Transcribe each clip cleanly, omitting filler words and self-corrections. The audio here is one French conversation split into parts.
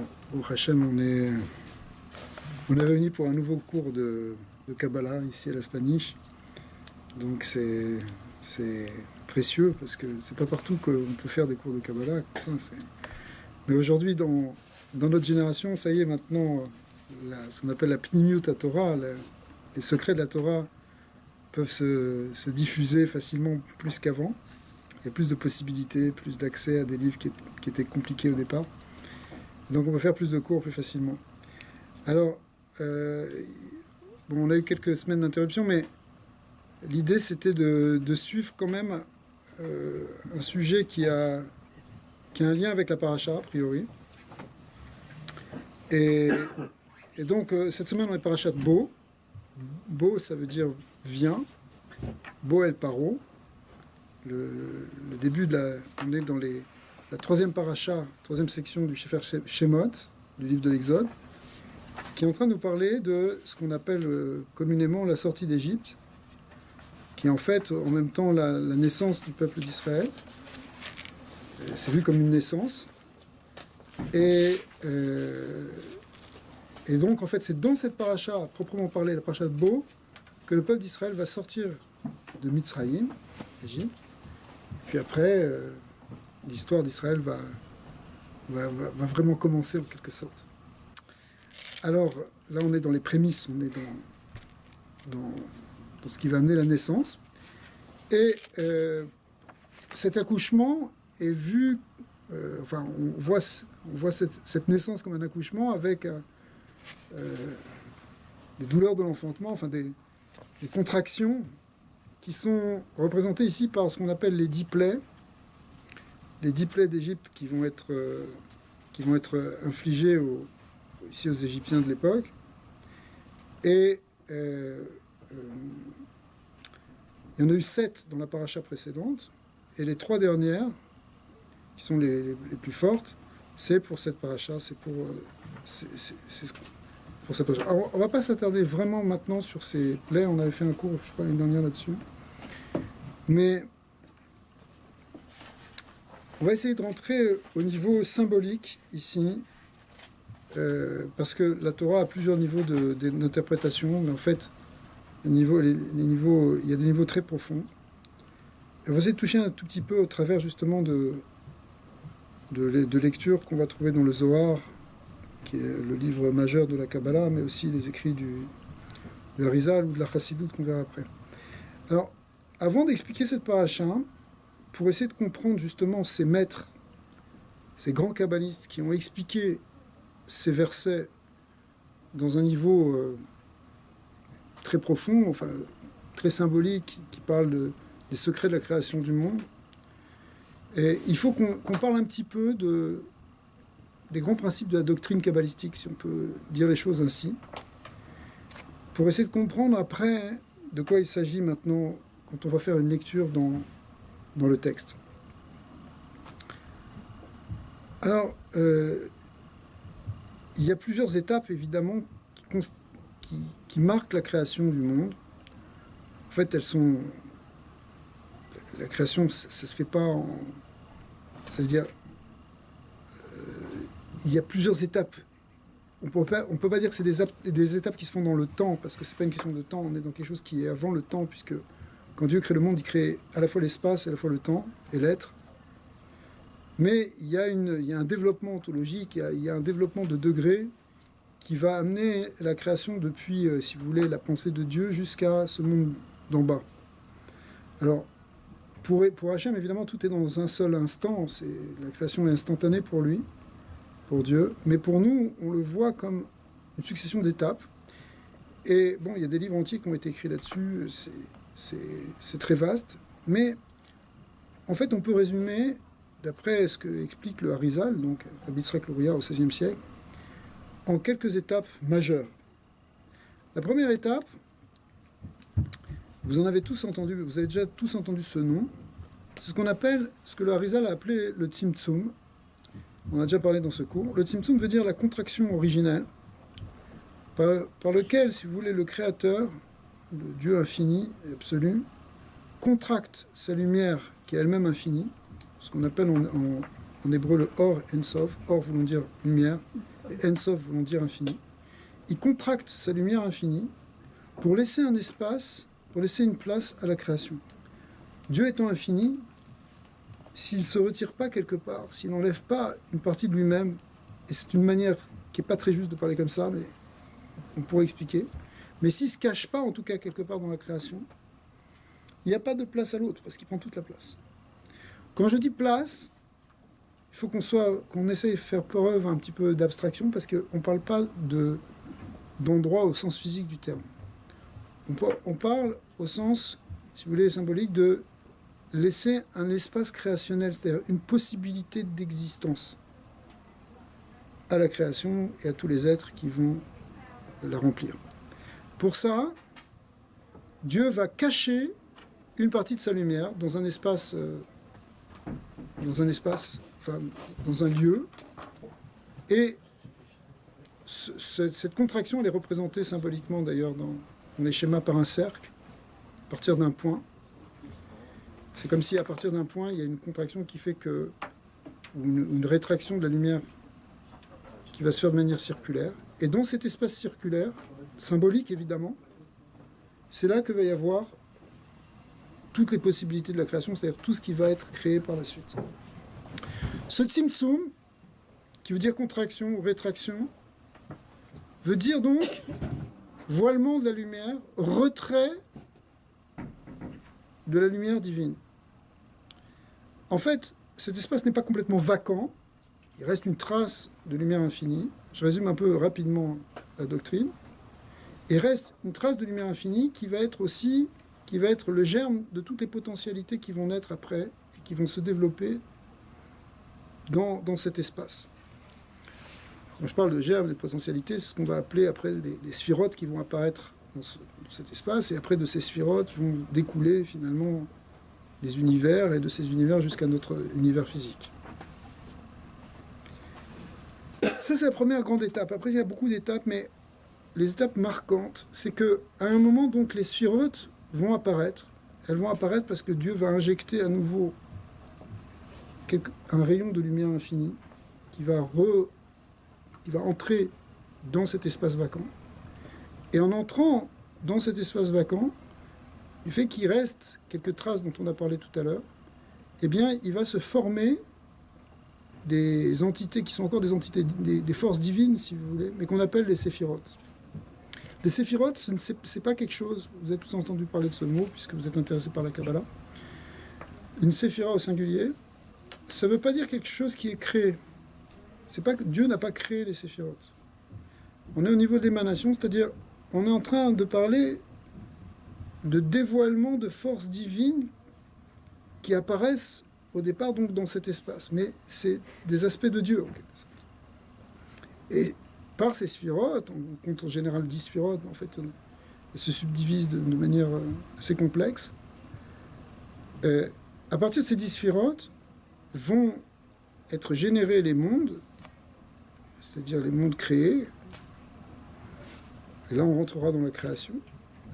Bon, au Hachem, on est réunis pour un nouveau cours de Kabbalah ici à la Spanish. Donc c'est précieux parce que c'est pas partout qu'on peut faire des cours de Kabbalah. Comme ça, mais aujourd'hui, dans notre génération, ça y est, maintenant, ce qu'on appelle la Pnimiut à Torah, les secrets de la Torah peuvent se diffuser facilement plus qu'avant. Il y a plus de possibilités, plus d'accès à des livres qui étaient compliqués au départ. Donc on peut faire plus de cours plus facilement. Alors, on a eu quelques semaines d'interruption, mais l'idée c'était de suivre quand même un sujet qui a un lien avec la paracha, a priori. Et donc, cette semaine, on est parachat Bo. Bo, ça veut dire vient. Bo el paro. Le début on est dans la troisième paracha, troisième section du Sefer Shemot, du livre de l'Exode, qui est en train de nous parler de ce qu'on appelle communément la sortie d'Égypte, qui est en fait en même temps la naissance du peuple d'Israël. C'est vu comme une naissance. Et donc en fait c'est dans cette paracha, à proprement parler, la paracha de Bo, que le peuple d'Israël va sortir de Mitzrayim, Égypte. Puis après, l'histoire d'Israël va vraiment commencer en quelque sorte. Alors là, on est dans les prémices, on est dans ce qui va amener la naissance. Et cet accouchement est vu, on voit cette naissance comme un accouchement avec des douleurs de l'enfantement, des contractions qui sont représentées ici par ce qu'on appelle les 10 plaies. Les 10 plaies d'Égypte qui vont être infligées ici aux Égyptiens de l'époque. Et il y en a eu 7 dans la paracha précédente. Et les 3 dernières, qui sont les plus fortes, c'est pour cette paracha, c'est pour cette paracha. Alors, on ne va pas s'attarder vraiment maintenant sur ces plaies. On avait fait un cours, je crois, l'année dernière là-dessus. Mais on va essayer de rentrer au niveau symbolique ici, parce que la Torah a plusieurs niveaux d'interprétation, mais en fait, il y a des niveaux très profonds. On va essayer de toucher un tout petit peu au travers justement de lectures qu'on va trouver dans le Zohar, qui est le livre majeur de la Kabbalah, mais aussi les écrits du Harizal ou de la Chassidoute qu'on verra après. Alors, avant d'expliquer cette paracha, pour essayer de comprendre justement ces maîtres, ces grands kabbalistes qui ont expliqué ces versets dans un niveau très profond, très symbolique, qui parle des secrets de la création du monde, et il faut qu'on parle un petit peu des grands principes de la doctrine kabbalistique, si on peut dire les choses ainsi, pour essayer de comprendre après de quoi il s'agit maintenant quand on va faire une lecture dans le texte. Alors, il y a plusieurs étapes, évidemment, qui marquent la création du monde. En fait, elles sont... La création, ça ne se fait pas en... Ça veut dire... il y a plusieurs étapes. On ne peut pas dire que c'est des étapes qui se font dans le temps, parce que ce n'est pas une question de temps, on est dans quelque chose qui est avant le temps, puisque quand Dieu crée le monde, il crée à la fois l'espace, à la fois le temps et l'être. Mais il y a un développement ontologique, il y a un développement de degrés qui va amener la création depuis, si vous voulez, la pensée de Dieu jusqu'à ce monde d'en bas. Alors, pour Hachem, évidemment, tout est dans un seul instant. La création est instantanée pour lui, pour Dieu. Mais pour nous, on le voit comme une succession d'étapes. Et bon, il y a des livres entiers qui ont été écrits là-dessus. C'est très vaste. Mais, en fait, on peut résumer, d'après ce que explique le Harizal, donc Rabbi Yitzhak Luria au XVIe siècle, en quelques étapes majeures. La première étape, vous avez déjà tous entendu ce nom, c'est ce que le Harizal a appelé le Tzimtzum. On a déjà parlé dans ce cours. Le Tzimtzum veut dire la contraction originelle, par lequel, si vous voulez, le Créateur, le Dieu infini et absolu, contracte sa lumière, qui est elle-même infinie, ce qu'on appelle en hébreu le Or En Sof, Or voulant dire lumière, et Ein Sof voulant dire infini, il contracte sa lumière infinie pour laisser un espace, pour laisser une place à la création. Dieu étant infini, s'il ne se retire pas quelque part, s'il n'enlève pas une partie de lui-même, et c'est une manière qui n'est pas très juste de parler comme ça, mais on pourrait expliquer, mais s'il ne se cache pas, en tout cas quelque part dans la création, il n'y a pas de place à l'autre, parce qu'il prend toute la place. Quand je dis place, il faut qu'on essaye de faire preuve un petit peu d'abstraction, parce qu'on ne parle pas d'endroit au sens physique du terme. On parle au sens, si vous voulez, symbolique de laisser un espace créationnel, c'est-à-dire une possibilité d'existence à la création et à tous les êtres qui vont la remplir. Pour ça, Dieu va cacher une partie de sa lumière dans un espace, enfin, dans un lieu, et cette contraction, elle est représentée symboliquement d'ailleurs dans les schémas par un cercle, à partir d'un point. C'est comme si à partir d'un point, il y a une contraction qui fait que, ou une rétraction de la lumière qui va se faire de manière circulaire. Et dans cet espace circulaire, symbolique évidemment, c'est là que va y avoir toutes les possibilités de la création, c'est-à-dire tout ce qui va être créé par la suite. Ce tzimtzum, qui veut dire contraction ou rétraction, veut dire donc voilement de la lumière, retrait de la lumière divine. En fait, cet espace n'est pas complètement vacant, il reste une trace de lumière infinie. Je résume un peu rapidement la doctrine. Il reste une trace de lumière infinie qui va être le germe de toutes les potentialités qui vont naître après et qui vont se développer dans cet espace. Quand je parle de germe, des potentialités, c'est ce qu'on va appeler après les sphirotes qui vont apparaître dans cet espace, et après de ces sphirotes vont découler finalement des univers, et de ces univers jusqu'à notre univers physique. Ça, c'est la première grande étape. Après, il y a beaucoup d'étapes, mais les étapes marquantes, c'est qu'à un moment, donc, les sphirotes vont apparaître. Elles vont apparaître parce que Dieu va injecter à nouveau un rayon de lumière infinie qui va entrer dans cet espace vacant. Et en entrant dans cet espace vacant, du fait qu'il reste quelques traces dont on a parlé tout à l'heure, eh bien, il va se former des entités qui sont encore des entités, des forces divines, si vous voulez, mais qu'on appelle les séphirotes. Les séphirotes, ce n'est pas quelque chose, vous avez tous entendu parler de ce mot, puisque vous êtes intéressé par la Kabbalah. Une séphira au singulier, ça ne veut pas dire quelque chose qui est créé. C'est pas que Dieu n'a pas créé les séphirotes. On est au niveau de l'émanation, c'est-à-dire on est en train de parler de dévoilement de forces divines qui apparaissent au départ donc dans cet espace. Mais c'est des aspects de Dieu, en quelque sorte. Et par ces sphirotes, on compte en général 10 sphirotes, mais en fait, elles se subdivisent de manière assez complexe. À partir de ces 10 sphirotes, vont être générés les mondes, c'est-à-dire les mondes créés. Et là, on rentrera dans la création,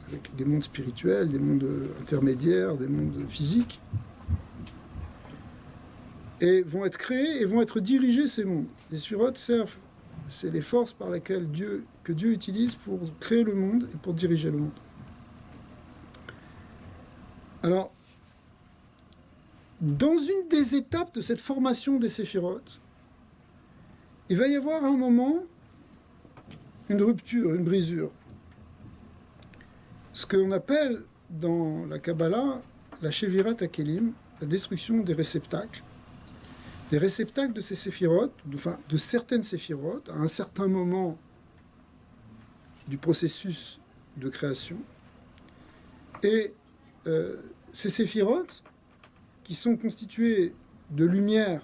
avec des mondes spirituels, des mondes intermédiaires, des mondes physiques. Et vont être créés et vont être dirigés, ces mondes. Les sphirotes servent, c'est les forces par lesquelles que Dieu utilise pour créer le monde et pour diriger le monde. Alors, dans une des étapes de cette formation des séphirotes, il va y avoir à un moment une rupture, une brisure. Ce qu'on appelle dans la Kabbalah la Shevirat HaKelim, la destruction des réceptacles. Les réceptacles de ces séphirotes, enfin de certaines séphirotes, à un certain moment du processus de création. Et ces séphirotes, qui sont constitués de lumière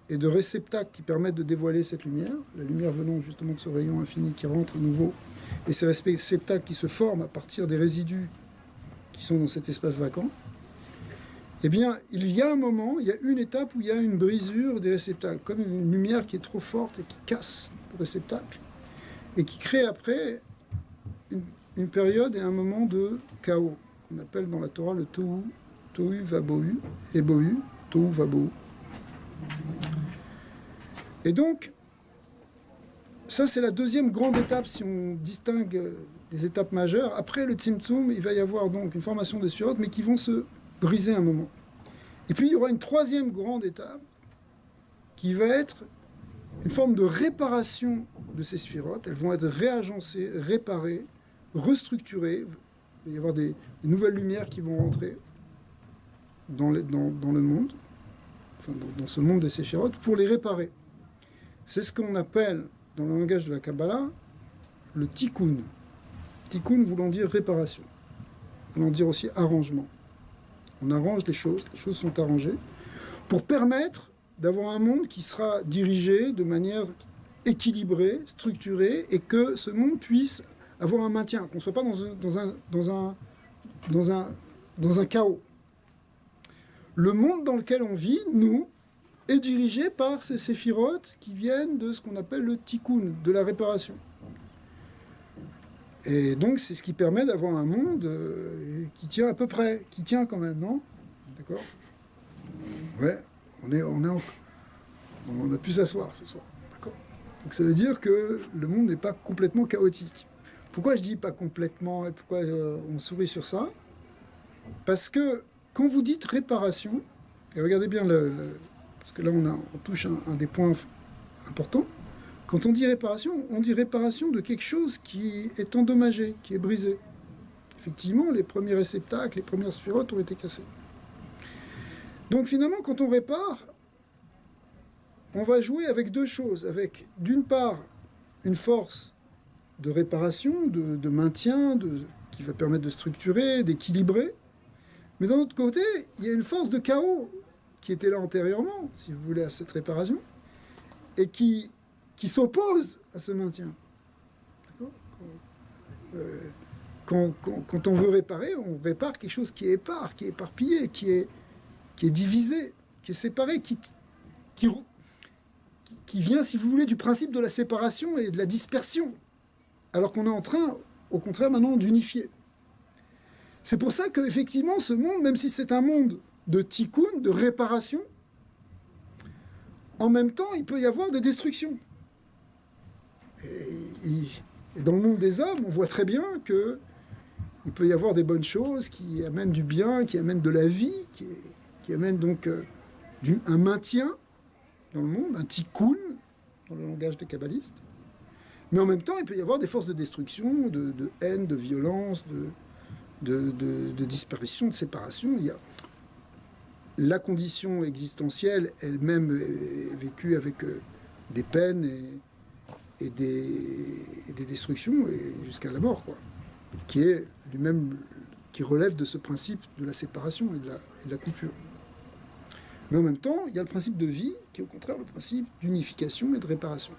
et de réceptacles qui permettent de dévoiler cette lumière, la lumière venant justement de ce rayon infini qui rentre à nouveau, et ces réceptacles qui se forment à partir des résidus qui sont dans cet espace vacant, eh bien, il y a un moment, il y a une étape où il y a une brisure des réceptacles, comme une lumière qui est trop forte et qui casse le réceptacle, et qui crée après une période et un moment de chaos, qu'on appelle dans la Torah le Tohu Vabohu, et Bohu, Tohu Vabohu. Et donc, ça, c'est la deuxième grande étape si on distingue les étapes majeures. Après le Tzimtzum, il va y avoir donc une formation des sphirotes, mais qui vont se briser un moment. Et puis, il y aura une troisième grande étape qui va être une forme de réparation de ces sphirotes. Elles vont être réagencées, réparées, restructurées. Il va y avoir des nouvelles lumières qui vont rentrer dans le monde, enfin dans ce monde des sphirotes, pour les réparer. C'est ce qu'on appelle, dans le langage de la Kabbalah, le tikkun. Tikkun voulant dire réparation, voulant dire aussi arrangement. On arrange les choses sont arrangées, pour permettre d'avoir un monde qui sera dirigé de manière équilibrée, structurée, et que ce monde puisse avoir un maintien, qu'on ne soit pas dans un chaos. Le monde dans lequel on vit, nous, est dirigé par ces séphirotes qui viennent de ce qu'on appelle le tikkun, de la réparation. Et donc, c'est ce qui permet d'avoir un monde qui tient à peu près, qui tient quand même, non? D'accord? Ouais, on a pu s'asseoir ce soir, d'accord? Donc ça veut dire que le monde n'est pas complètement chaotique. Pourquoi je dis pas complètement et pourquoi on sourit sur ça? Parce que quand vous dites réparation, et regardez bien parce que là on touche un des points importants, quand on dit réparation de quelque chose qui est endommagé, qui est brisé. Effectivement, les premiers réceptacles, les premières sphirotes ont été cassées. Donc finalement, quand on répare, on va jouer avec deux choses. Avec, d'une part, une force de réparation, de maintien, qui va permettre de structurer, d'équilibrer. Mais d'un autre côté, il y a une force de chaos qui était là antérieurement, si vous voulez, à cette réparation, et qui s'oppose à ce maintien. Quand on veut réparer, on répare quelque chose qui est épars, qui est éparpillé, qui est divisé, qui est séparé, qui vient, si vous voulez, du principe de la séparation et de la dispersion. Alors qu'on est en train, au contraire, maintenant, d'unifier. C'est pour ça qu'effectivement, ce monde, même si c'est un monde de tikkun, de réparation, en même temps, il peut y avoir des destructions. Et dans le monde des hommes, on voit très bien qu'il peut y avoir des bonnes choses qui amènent du bien, qui amènent de la vie, qui amènent donc un maintien dans le monde, un tikkun, dans le langage des kabbalistes. Mais en même temps, il peut y avoir des forces de destruction, de haine, de violence, de disparition, de séparation. Il y a la condition existentielle elle-même est vécue avec des peines et des destructions, et jusqu'à la mort, quoi. Qui relève de ce principe de la séparation et de la coupure. Mais en même temps, il y a le principe de vie, qui est au contraire le principe d'unification et de réparation.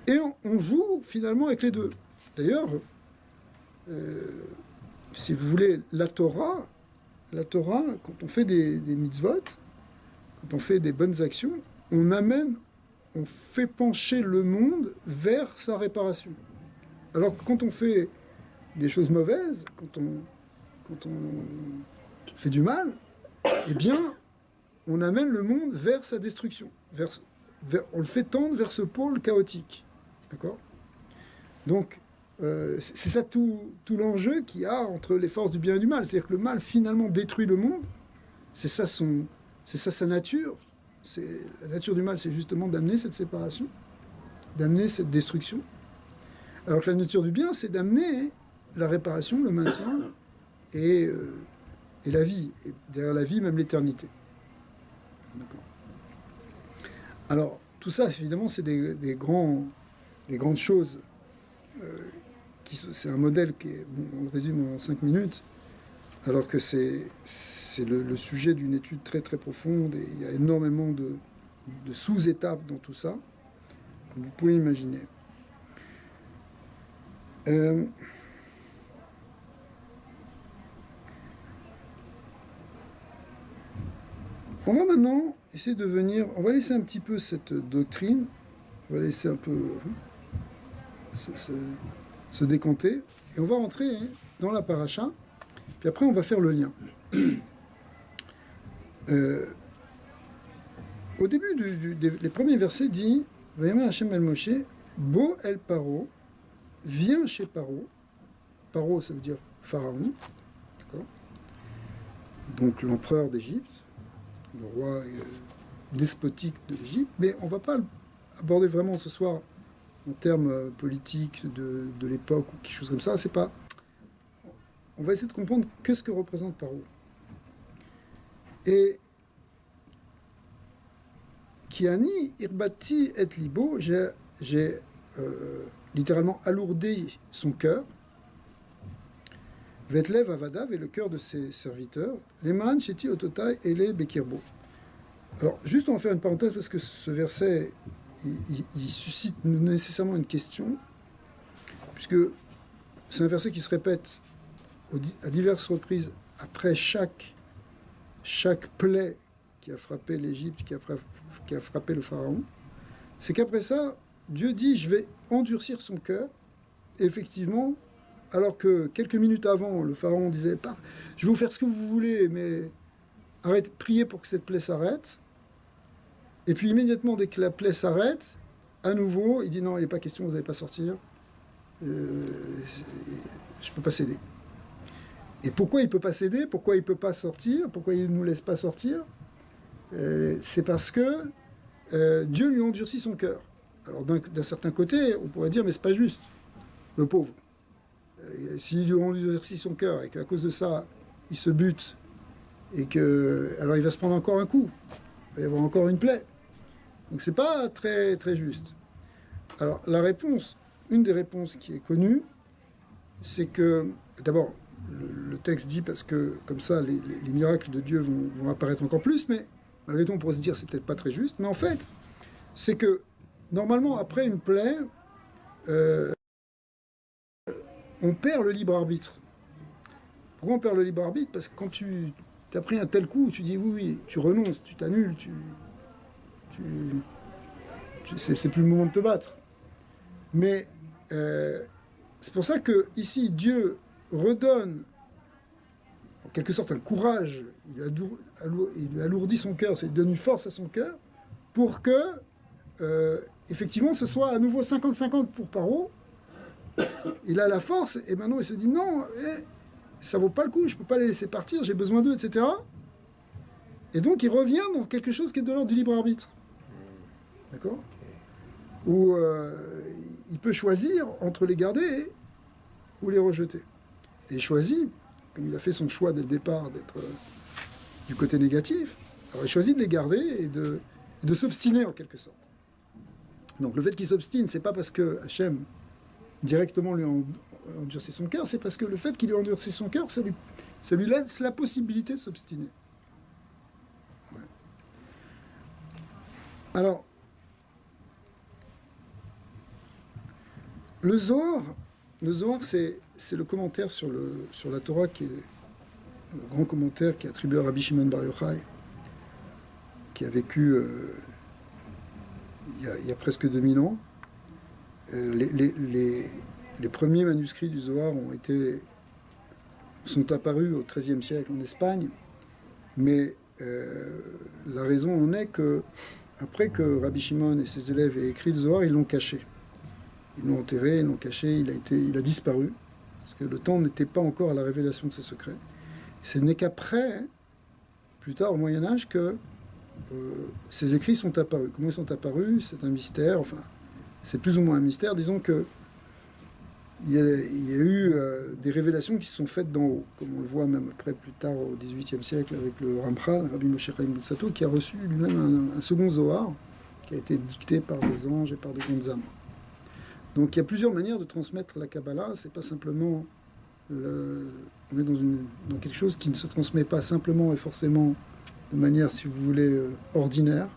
Et on joue finalement avec les deux. D'ailleurs, si vous voulez, la Torah, quand on fait des mitzvot, quand on fait des bonnes actions, on fait pencher le monde vers sa réparation. Alors que quand on fait des choses mauvaises, quand on fait du mal, eh bien, on amène le monde vers sa destruction. On le fait tendre vers ce pôle chaotique. D'accord? Donc, c'est ça tout l'enjeu qu'il y a entre les forces du bien et du mal. C'est-à-dire que le mal, finalement, détruit le monde. C'est ça sa nature. La nature du mal, c'est justement d'amener cette séparation, d'amener cette destruction. Alors que la nature du bien, c'est d'amener la réparation, le maintien et la vie. Et derrière la vie, même l'éternité. D'accord. Alors, tout ça, évidemment, c'est des grandes choses. C'est un modèle on le résume en 5 minutes, alors que c'est le sujet d'une étude très très profonde, et il y a énormément de sous-étapes dans tout ça, comme vous pouvez imaginer. On va maintenant essayer de on va laisser un petit peu cette doctrine, on va laisser un peu se décanter, et on va rentrer dans la paracha, puis après on va faire le lien. Au début, les premiers versets dit « Vayama Hashem el Moshe, Bo el Paro, vient chez Paro. Paro, ça veut dire pharaon, d'accord? Donc l'empereur d'Égypte, le roi despotique de l'Égypte, mais on ne va pas aborder vraiment ce soir en termes politiques de l'époque ou quelque chose comme ça. C'est pas. On va essayer de comprendre qu'est-ce que représente Paro. Et Kiani irbati et libo, j'ai littéralement alourdi son cœur. Vetlev avadav et le cœur de ses serviteurs. Les man sheti ototai et les bekirbo. Alors, juste on va faire une parenthèse parce que ce verset, il suscite nécessairement une question, puisque c'est un verset qui se répète à diverses reprises après chaque plaie qui a frappé l'Égypte, qui a frappé le Pharaon. C'est qu'après ça, Dieu dit, je vais endurcir son cœur. Et effectivement, alors que quelques minutes avant, le Pharaon disait, je vais vous faire ce que vous voulez, mais priez pour que cette plaie s'arrête. Et puis immédiatement, dès que la plaie s'arrête, à nouveau, il dit non, il n'est pas question, vous n'allez pas sortir. Je ne peux pas céder. Et pourquoi il ne peut pas céder? Pourquoi il ne peut pas sortir? Pourquoi il ne nous laisse pas sortir? C'est parce que Dieu lui endurcit son cœur. Alors d'un certain côté, on pourrait dire, mais c'est pas juste, le pauvre. S'il lui endurcit son cœur et qu'à cause de ça, il se bute, alors il va se prendre encore un coup, il va y avoir encore une plaie. Donc c'est pas très, très juste. Alors la réponse, une des réponses qui est connue, c'est que, d'abord, le texte dit parce que comme ça les miracles de Dieu vont apparaître encore plus, mais malgré tout on pourrait se dire c'est peut-être pas très juste, mais en fait c'est que normalement après une plaie on perd le libre arbitre. Pourquoi on perd le libre arbitre? Parce que quand tu as pris un tel coup, tu dis oui, tu renonces, tu t'annules, c'est plus le moment de te battre. Mais c'est pour ça que ici Dieu redonne en quelque sorte un courage, il lui alourdit son cœur, il donne une force à son cœur pour que effectivement ce soit à nouveau 50-50 pour Paro. Il a la force et maintenant il se dit non, ça vaut pas le coup, je peux pas les laisser partir, j'ai besoin d'eux, etc. Et donc il revient dans quelque chose qui est de l'ordre du libre arbitre. D'accord? Où il peut choisir entre les garder ou les rejeter. Et il choisit, comme il a fait son choix dès le départ d'être du côté négatif, alors il choisit de les garder et de s'obstiner en quelque sorte. Donc le fait qu'il s'obstine, c'est pas parce que Hachem directement lui a endurci son cœur, c'est parce que le fait qu'il ait endurci son cœur, ça lui laisse la possibilité de s'obstiner. Ouais. Alors, le Zohar, c'est le commentaire sur la Torah, qui est le grand commentaire qui est attribué à Rabbi Shimon Bar Yochai, qui a vécu il y a presque 2000 ans. Les premiers manuscrits du Zohar sont apparus au XIIIe siècle en Espagne, mais la raison en est que après que Rabbi Shimon et ses élèves aient écrit le Zohar, ils l'ont caché. Ils l'ont enterré, ils l'ont caché, il a disparu, parce que le temps n'était pas encore à la révélation de ses secrets. Ce n'est qu'après, plus tard au Moyen-Âge, que ces écrits sont apparus. Comment ils sont apparus? C'est un mystère, enfin, c'est plus ou moins un mystère. Disons que il y a eu des révélations qui se sont faites d'en haut, comme on le voit même après, plus tard, au XVIIIe siècle, avec le Ramchal, Rabbi Moshe Chaim Luzzatto, qui a reçu lui-même un second Zohar, qui a été dicté par des anges et par des grandes âmes. Donc il y a plusieurs manières de transmettre la Kabbalah. C'est pas simplement on est dans quelque chose qui ne se transmet pas simplement et forcément de manière, si vous voulez, ordinaire,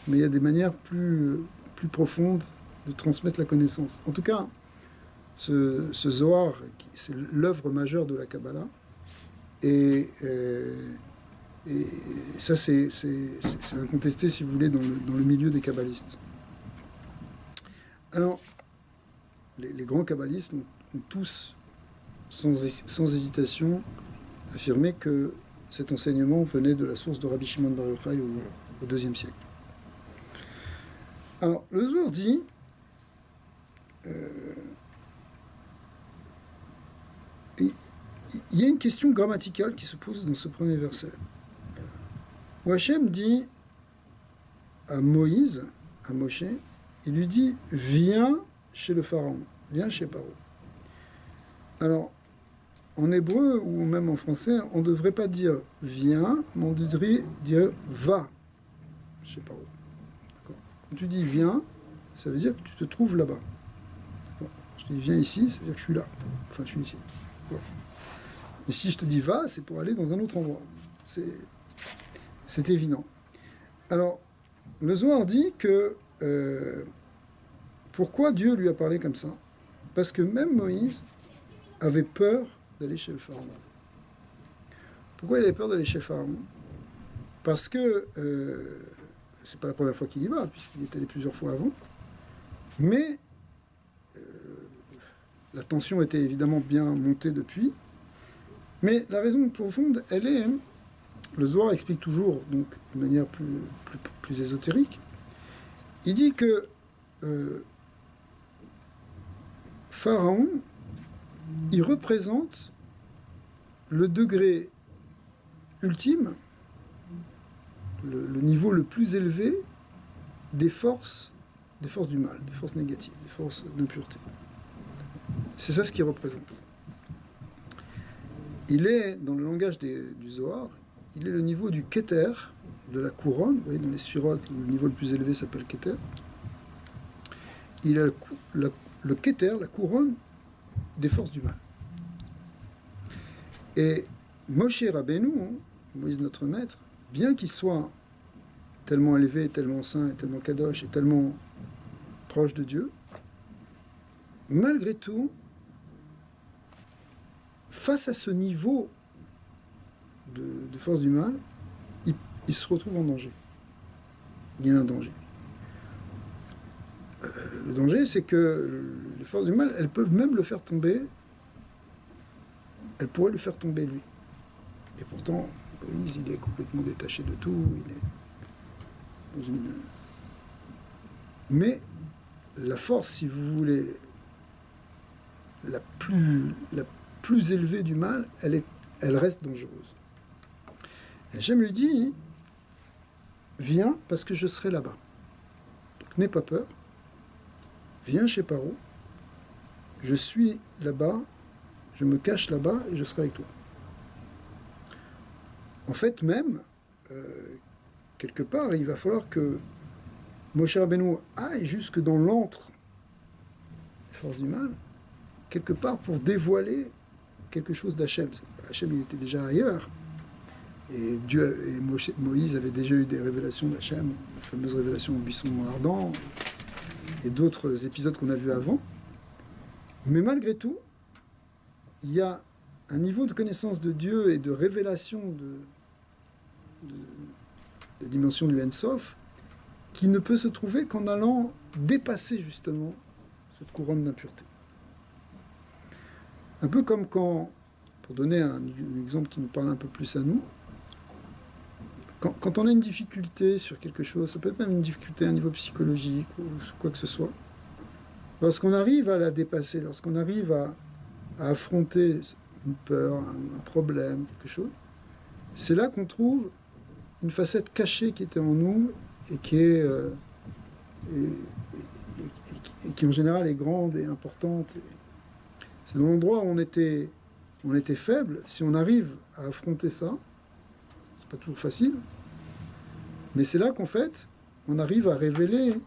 mais il y a des manières plus profondes de transmettre la connaissance. En tout cas, ce Zohar, c'est l'œuvre majeure de la Kabbalah, et ça c'est incontesté, si vous voulez, dans le milieu des kabbalistes. Alors, les grands kabbalistes ont tous, sans hésitation, affirmé que cet enseignement venait de la source de Rabbi Shimon Bar Yochai au IIe siècle. Alors, le Zohar dit il y a une question grammaticale qui se pose dans ce premier verset. Où Hachem dit à Moïse, à Moshe, il lui dit « Viens chez le Pharaon, viens chez Paro ». Alors, en hébreu ou même en français, on ne devrait pas dire « viens », mais on devrait dire « va » chez Paro. Quand tu dis « viens », ça veut dire que tu te trouves là-bas. Je te dis « viens ici », ça veut dire que je suis là. Enfin, je suis ici. Mais si je te dis « va », c'est pour aller dans un autre endroit. C'est évident. Alors, le Zohar dit que pourquoi Dieu lui a parlé comme ça? Parce que même Moïse avait peur d'aller chez le Pharaon. Pourquoi il avait peur d'aller chez le Pharaon? Parce que c'est pas la première fois qu'il y va, puisqu'il est allé plusieurs fois avant. Mais la tension était évidemment bien montée depuis. Mais la raison profonde, elle est... Le Zohar explique toujours, donc de manière plus ésotérique, il dit que Pharaon, il représente le degré ultime, le niveau le plus élevé des forces du mal, des forces négatives, des forces d'impureté. C'est ça ce qu'il représente. Il est, dans le langage du Zohar, il est le niveau du Keter, de la couronne. Vous voyez, dans les sphirotes, le niveau le plus élevé s'appelle Keter. Il a le Keter, la couronne des forces du mal. Et Moshe Rabbeinu, Moïse notre maître, bien qu'il soit tellement élevé, tellement saint, et tellement kadosh, et tellement proche de Dieu, malgré tout, face à ce niveau de force du mal, il se retrouve en danger. Il y a un danger. Le danger, c'est que les forces du mal, elles peuvent même le faire tomber. Elles pourraient le faire tomber, lui. Et pourtant, Moïse, il est complètement détaché de tout. Il est dans une... Mais la force, si vous voulez, la plus élevée du mal, elle reste dangereuse. Et Hachem lui dit, viens parce que je serai là-bas. Donc n'aie pas peur, viens chez Paro, je suis là-bas, je me cache là-bas et je serai avec toi. En fait même, quelque part, il va falloir que Moshe Rabbeinu aille jusque dans l'antre des forces du mal, quelque part pour dévoiler quelque chose d'Hachem. Hachem, il était déjà ailleurs. Et Dieu et Moïse avaient déjà eu des révélations d'Hachem, la fameuse révélation au buisson ardent, et d'autres épisodes qu'on a vus avant. Mais malgré tout, il y a un niveau de connaissance de Dieu et de révélation de la dimension du Ein-Sof qui ne peut se trouver qu'en allant dépasser justement cette couronne d'impureté. Un peu comme quand, pour donner un exemple qui nous parle un peu plus à nous, quand on a une difficulté sur quelque chose, ça peut être même une difficulté à un niveau psychologique ou quoi que ce soit, lorsqu'on arrive à la dépasser, lorsqu'on arrive à affronter une peur, un problème, quelque chose, c'est là qu'on trouve une facette cachée qui était en nous et qui est et qui en général est grande et importante. C'est dans l'endroit où on était faible. Si on arrive à affronter ça, c'est pas toujours facile, mais c'est là qu'en fait, on arrive à révéler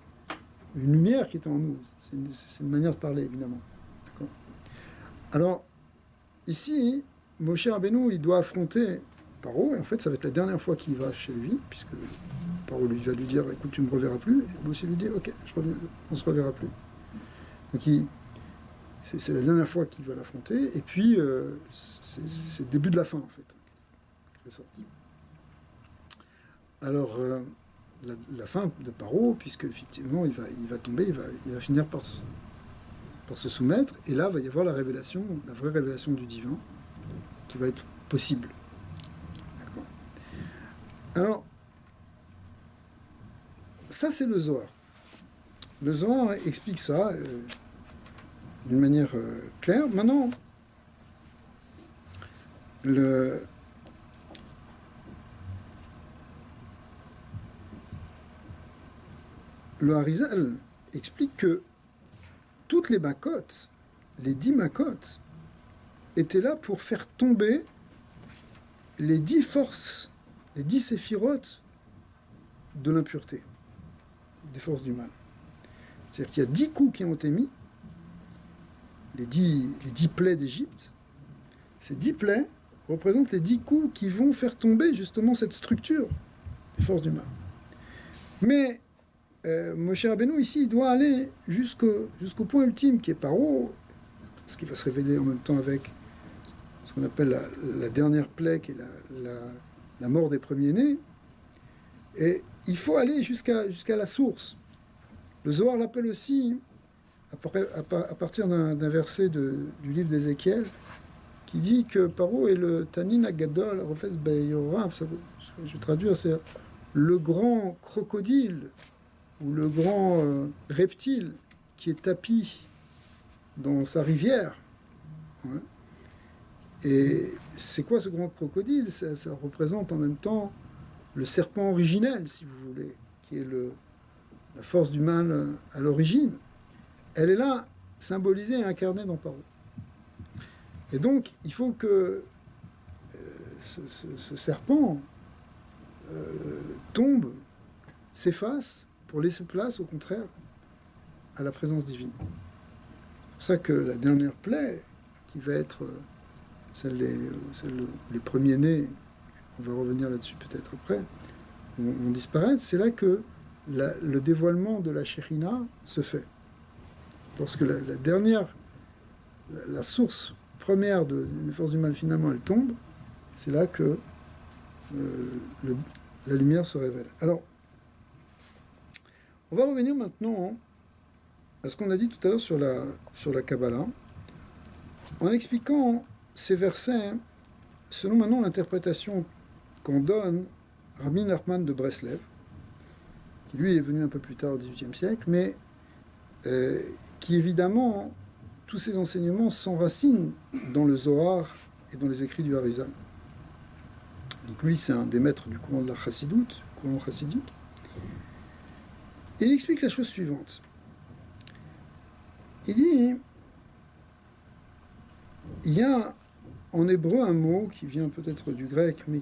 une lumière qui est en nous. C'est une manière de parler, évidemment. D'accord. Alors, ici, Moshe Rabbeinu, il doit affronter Paro, et en fait, ça va être la dernière fois qu'il va chez lui, puisque Paro lui va lui dire, écoute, tu ne me reverras plus, et Moshe lui dit, ok, on ne se reverra plus. Donc, c'est la dernière fois qu'il va l'affronter, et puis, c'est le début de la fin, en fait, en quelque sorte. Alors, la fin de Paro, puisque effectivement il va tomber, il va finir par se soumettre, et là va y avoir la révélation, la vraie révélation du divin, qui va être possible. D'accord. Alors, ça c'est le Zohar. Le Zohar explique ça. d'une manière claire. Maintenant, le Harizal explique que toutes les makot, les 10 makot, étaient là pour faire tomber les 10 forces, les 10 séphirotes de l'impureté, des forces du mal. C'est-à-dire qu'il y a 10 coups qui ont été mis, les 10 plaies d'Égypte. Ces 10 plaies représentent les 10 coups qui vont faire tomber justement cette structure des forces du mal. Mais Moshe Rabbeinu ici, il doit aller jusqu'au point ultime qui est Paro, ce qui va se révéler en même temps avec ce qu'on appelle la dernière plaie, qui est la mort des premiers-nés. Et il faut aller jusqu'à la source. Le Zohar l'appelle aussi, à partir d'un verset du livre d'Ézéchiel, qui dit que Paro est le Tanin Agadol, Rofes Beyorav, je vais traduire, c'est le grand crocodile, ou le grand reptile qui est tapi dans sa rivière. Ouais. Et c'est quoi ce grand crocodile ? Ça représente en même temps le serpent originel, si vous voulez, qui est la force du mal à l'origine. Elle est là, symbolisée et incarnée dans Paro. Et donc, il faut que ce serpent tombe, s'efface, pour laisser place, au contraire, à la présence divine. C'est pour ça que la dernière plaie, qui va être celle des premiers-nés, on va revenir là-dessus peut-être après, vont disparaître, c'est là que le dévoilement de la Shekhinah se fait. Lorsque la source première des forces du mal, finalement, elle tombe, c'est là que la lumière se révèle. Alors, on va revenir maintenant à ce qu'on a dit tout à l'heure sur la Kabbalah, en expliquant ces versets selon maintenant l'interprétation qu'en donne Rabbi Nachman de Breslev, qui lui est venu un peu plus tard au XVIIIe siècle, mais qui évidemment, tous ces enseignements s'enracinent dans le Zohar et dans les écrits du Harizal. Donc lui, c'est un des maîtres du courant de la Chassidoute, courant chassidique. Et il explique la chose suivante. Il dit, il y a en hébreu un mot qui vient peut-être du grec, mais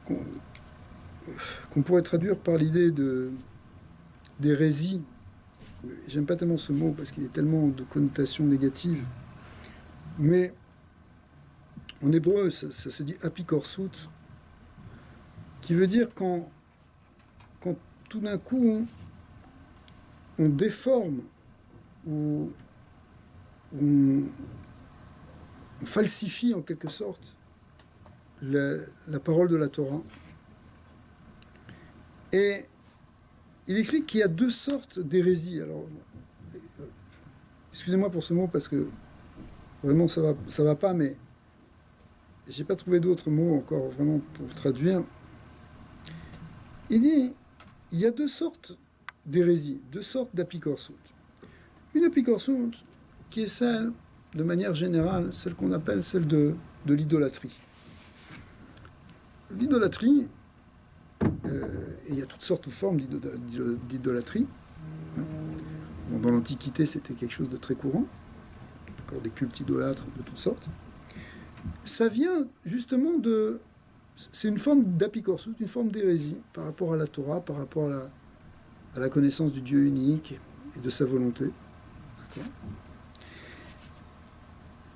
qu'on pourrait traduire par l'idée d'hérésie. J'aime pas tellement ce mot parce qu'il y a tellement de connotations négatives. Mais en hébreu, ça se dit apikorsut, qui veut dire quand tout d'un coup on déforme ou on falsifie en quelque sorte la parole de la Torah. Et il explique qu'il y a deux sortes d'hérésie. Alors, excusez-moi pour ce mot parce que vraiment ça va pas, mais j'ai pas trouvé d'autres mots encore vraiment pour traduire. Il dit, il y a deux sortes d'hérésie, deux sortes d'apikorsut. Une apikorsut qui est celle, de manière générale, celle qu'on appelle celle de l'idolâtrie. L'idolâtrie, et il y a toutes sortes de formes d'idolâtrie. Bon, dans l'Antiquité, c'était quelque chose de très courant. Encore des cultes idolâtres de toutes sortes. Ça vient justement c'est une forme d'apikorsut, une forme d'hérésie par rapport à la Torah, par rapport à la connaissance du Dieu unique et de sa volonté. D'accord ?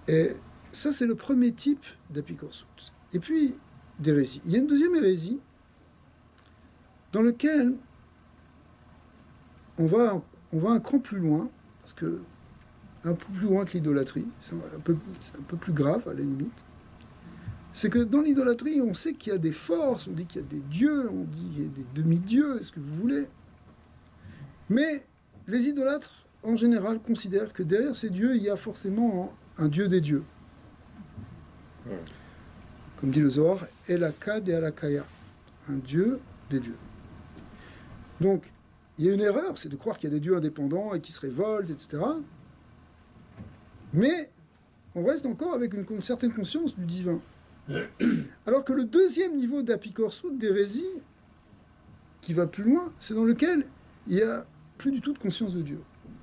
Et ça, c'est le premier type d'apikorsut. Et puis, d'hérésie. Il y a une deuxième hérésie dans laquelle on va un cran plus loin, parce que un peu plus loin que l'idolâtrie, c'est un peu plus grave à la limite. C'est que dans l'idolâtrie, on sait qu'il y a des forces, on dit qu'il y a des dieux, on dit qu'il y a des demi-dieux, est-ce que vous voulez. Mais les idolâtres, en général, considèrent que derrière ces dieux, il y a forcément un dieu des dieux. Comme dit le Zohar, Elakad et Alakaya, un dieu des dieux. Donc, il y a une erreur, c'est de croire qu'il y a des dieux indépendants et qui se révoltent, etc. Mais on reste encore avec une certaine conscience du divin. Alors que le deuxième niveau d'apikorsut, d'hérésie, qui va plus loin, c'est dans lequel il n'y a plus du tout de conscience de Dieu.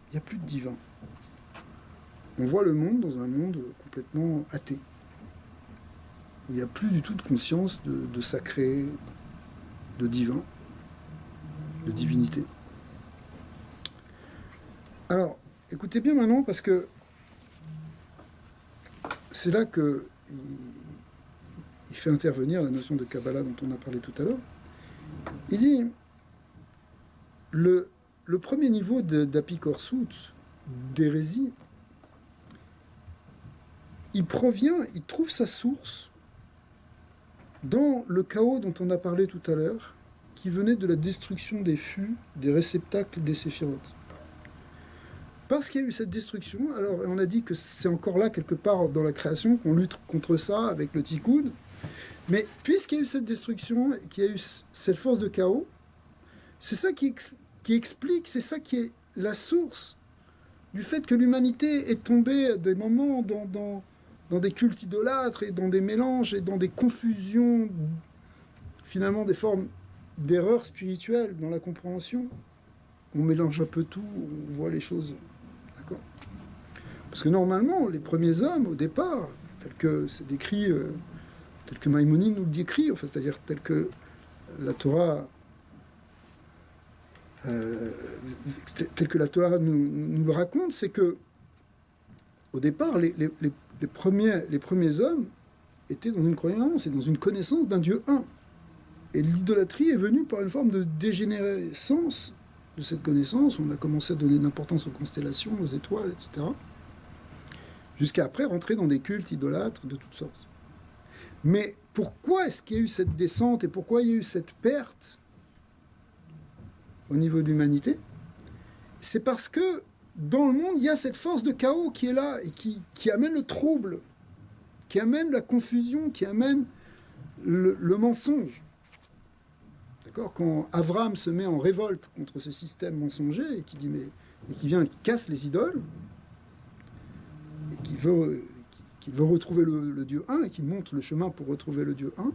Il n'y a plus de divin. On voit le monde dans un monde complètement athée. Il n'y a plus du tout de conscience de sacré, de divin, de divinité. Alors, écoutez bien maintenant, parce que c'est là qu'il fait intervenir la notion de Kabbalah dont on a parlé tout à l'heure. Il dit, le premier niveau d'apikorsut, d'hérésie, il trouve sa source dans le chaos dont on a parlé tout à l'heure, qui venait de la destruction des fûts, des réceptacles des séphirotes. Parce qu'il y a eu cette destruction, alors on a dit que c'est encore là, quelque part dans la création, qu'on lutte contre ça avec le tikkun, mais puisqu'il y a eu cette destruction, qu'il y a eu cette force de chaos, c'est ça qui explique, c'est ça qui est la source du fait que l'humanité est tombée à des moments dans des cultes idolâtres et dans des mélanges et dans des confusions, finalement des formes d'erreurs spirituelles dans la compréhension. On mélange un peu tout, on voit les choses. D'accord ? Parce que normalement, les premiers hommes, au départ, tel que c'est décrit, tel que Maïmonide nous le décrit, enfin, c'est-à-dire tel que la Torah, tel que la Torah nous le raconte, c'est que au départ, les premiers hommes étaient dans une croyance et dans une connaissance d'un Dieu un. Et l'idolâtrie est venue par une forme de dégénérescence de cette connaissance. On a commencé à donner de l'importance aux constellations, aux étoiles, etc. Jusqu'à après rentrer dans des cultes idolâtres de toutes sortes. Mais pourquoi est-ce qu'il y a eu cette descente et pourquoi il y a eu cette perte au niveau de l'humanité? C'est parce que dans le monde, il y a cette force de chaos qui est là et qui amène le trouble, qui amène la confusion, qui amène le mensonge. D'accord ? Quand Avram se met en révolte contre ce système mensonger et qui dit et qui vient et qui casse les idoles et qui veut retrouver le Dieu un et qui montre le chemin pour retrouver le Dieu un,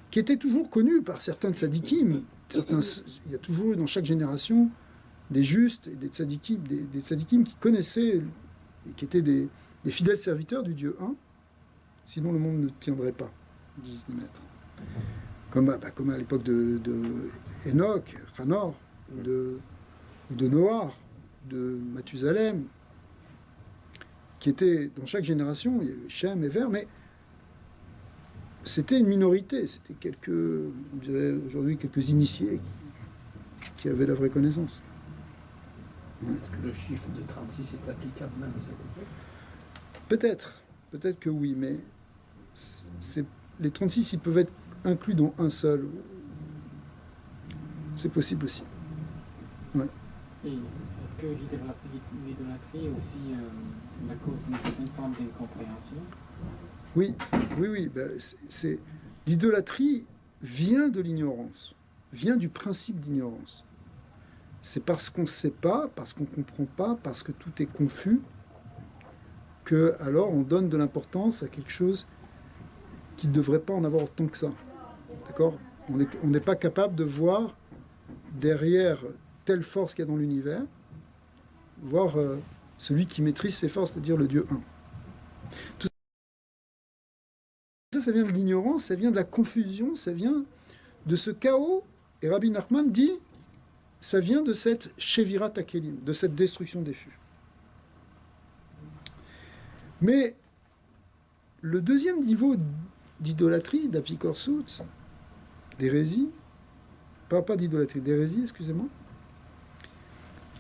qui était toujours connu par certains tzadikim. Il y a toujours eu dans chaque génération des justes et des tzadikim qui connaissaient et qui étaient des fidèles serviteurs du Dieu un, sinon le monde ne tiendrait pas, disent les maîtres. Comme à l'époque de Enoch, Hanor, ou de Noah, de Mathusalem, qui étaient dans chaque génération, il y avait Shem et Ver, mais c'était une minorité, c'était on dirait aujourd'hui quelques initiés qui avaient la vraie connaissance. Ouais. Est-ce que le chiffre de 36 est applicable même à cette époque ? Peut-être que oui, mais les 36, ils peuvent être inclus dans un seul. C'est possible aussi. Ouais. Et est-ce que l'idolâtrie est aussi la cause d'une certaine forme d'incompréhension ? Oui. L'idolâtrie vient de l'ignorance, vient du principe d'ignorance. C'est parce qu'on ne sait pas, parce qu'on ne comprend pas, parce que tout est confus, que alors on donne de l'importance à quelque chose qui ne devrait pas en avoir autant que ça. D'accord ? On n'est pas capable de voir derrière telle force qu'il y a dans l'univers, voir celui qui maîtrise ses forces, c'est-à-dire le Dieu un. Tout ça vient de l'ignorance, ça vient de la confusion, ça vient de ce chaos. Et Rabbi Nachman dit, ça vient de cette Shevirat HaKelim, de cette destruction des fûts. Mais le deuxième niveau d'idolâtrie, d'apikorsut, d'hérésie, pas d'idolâtrie, d'hérésie, excusez-moi,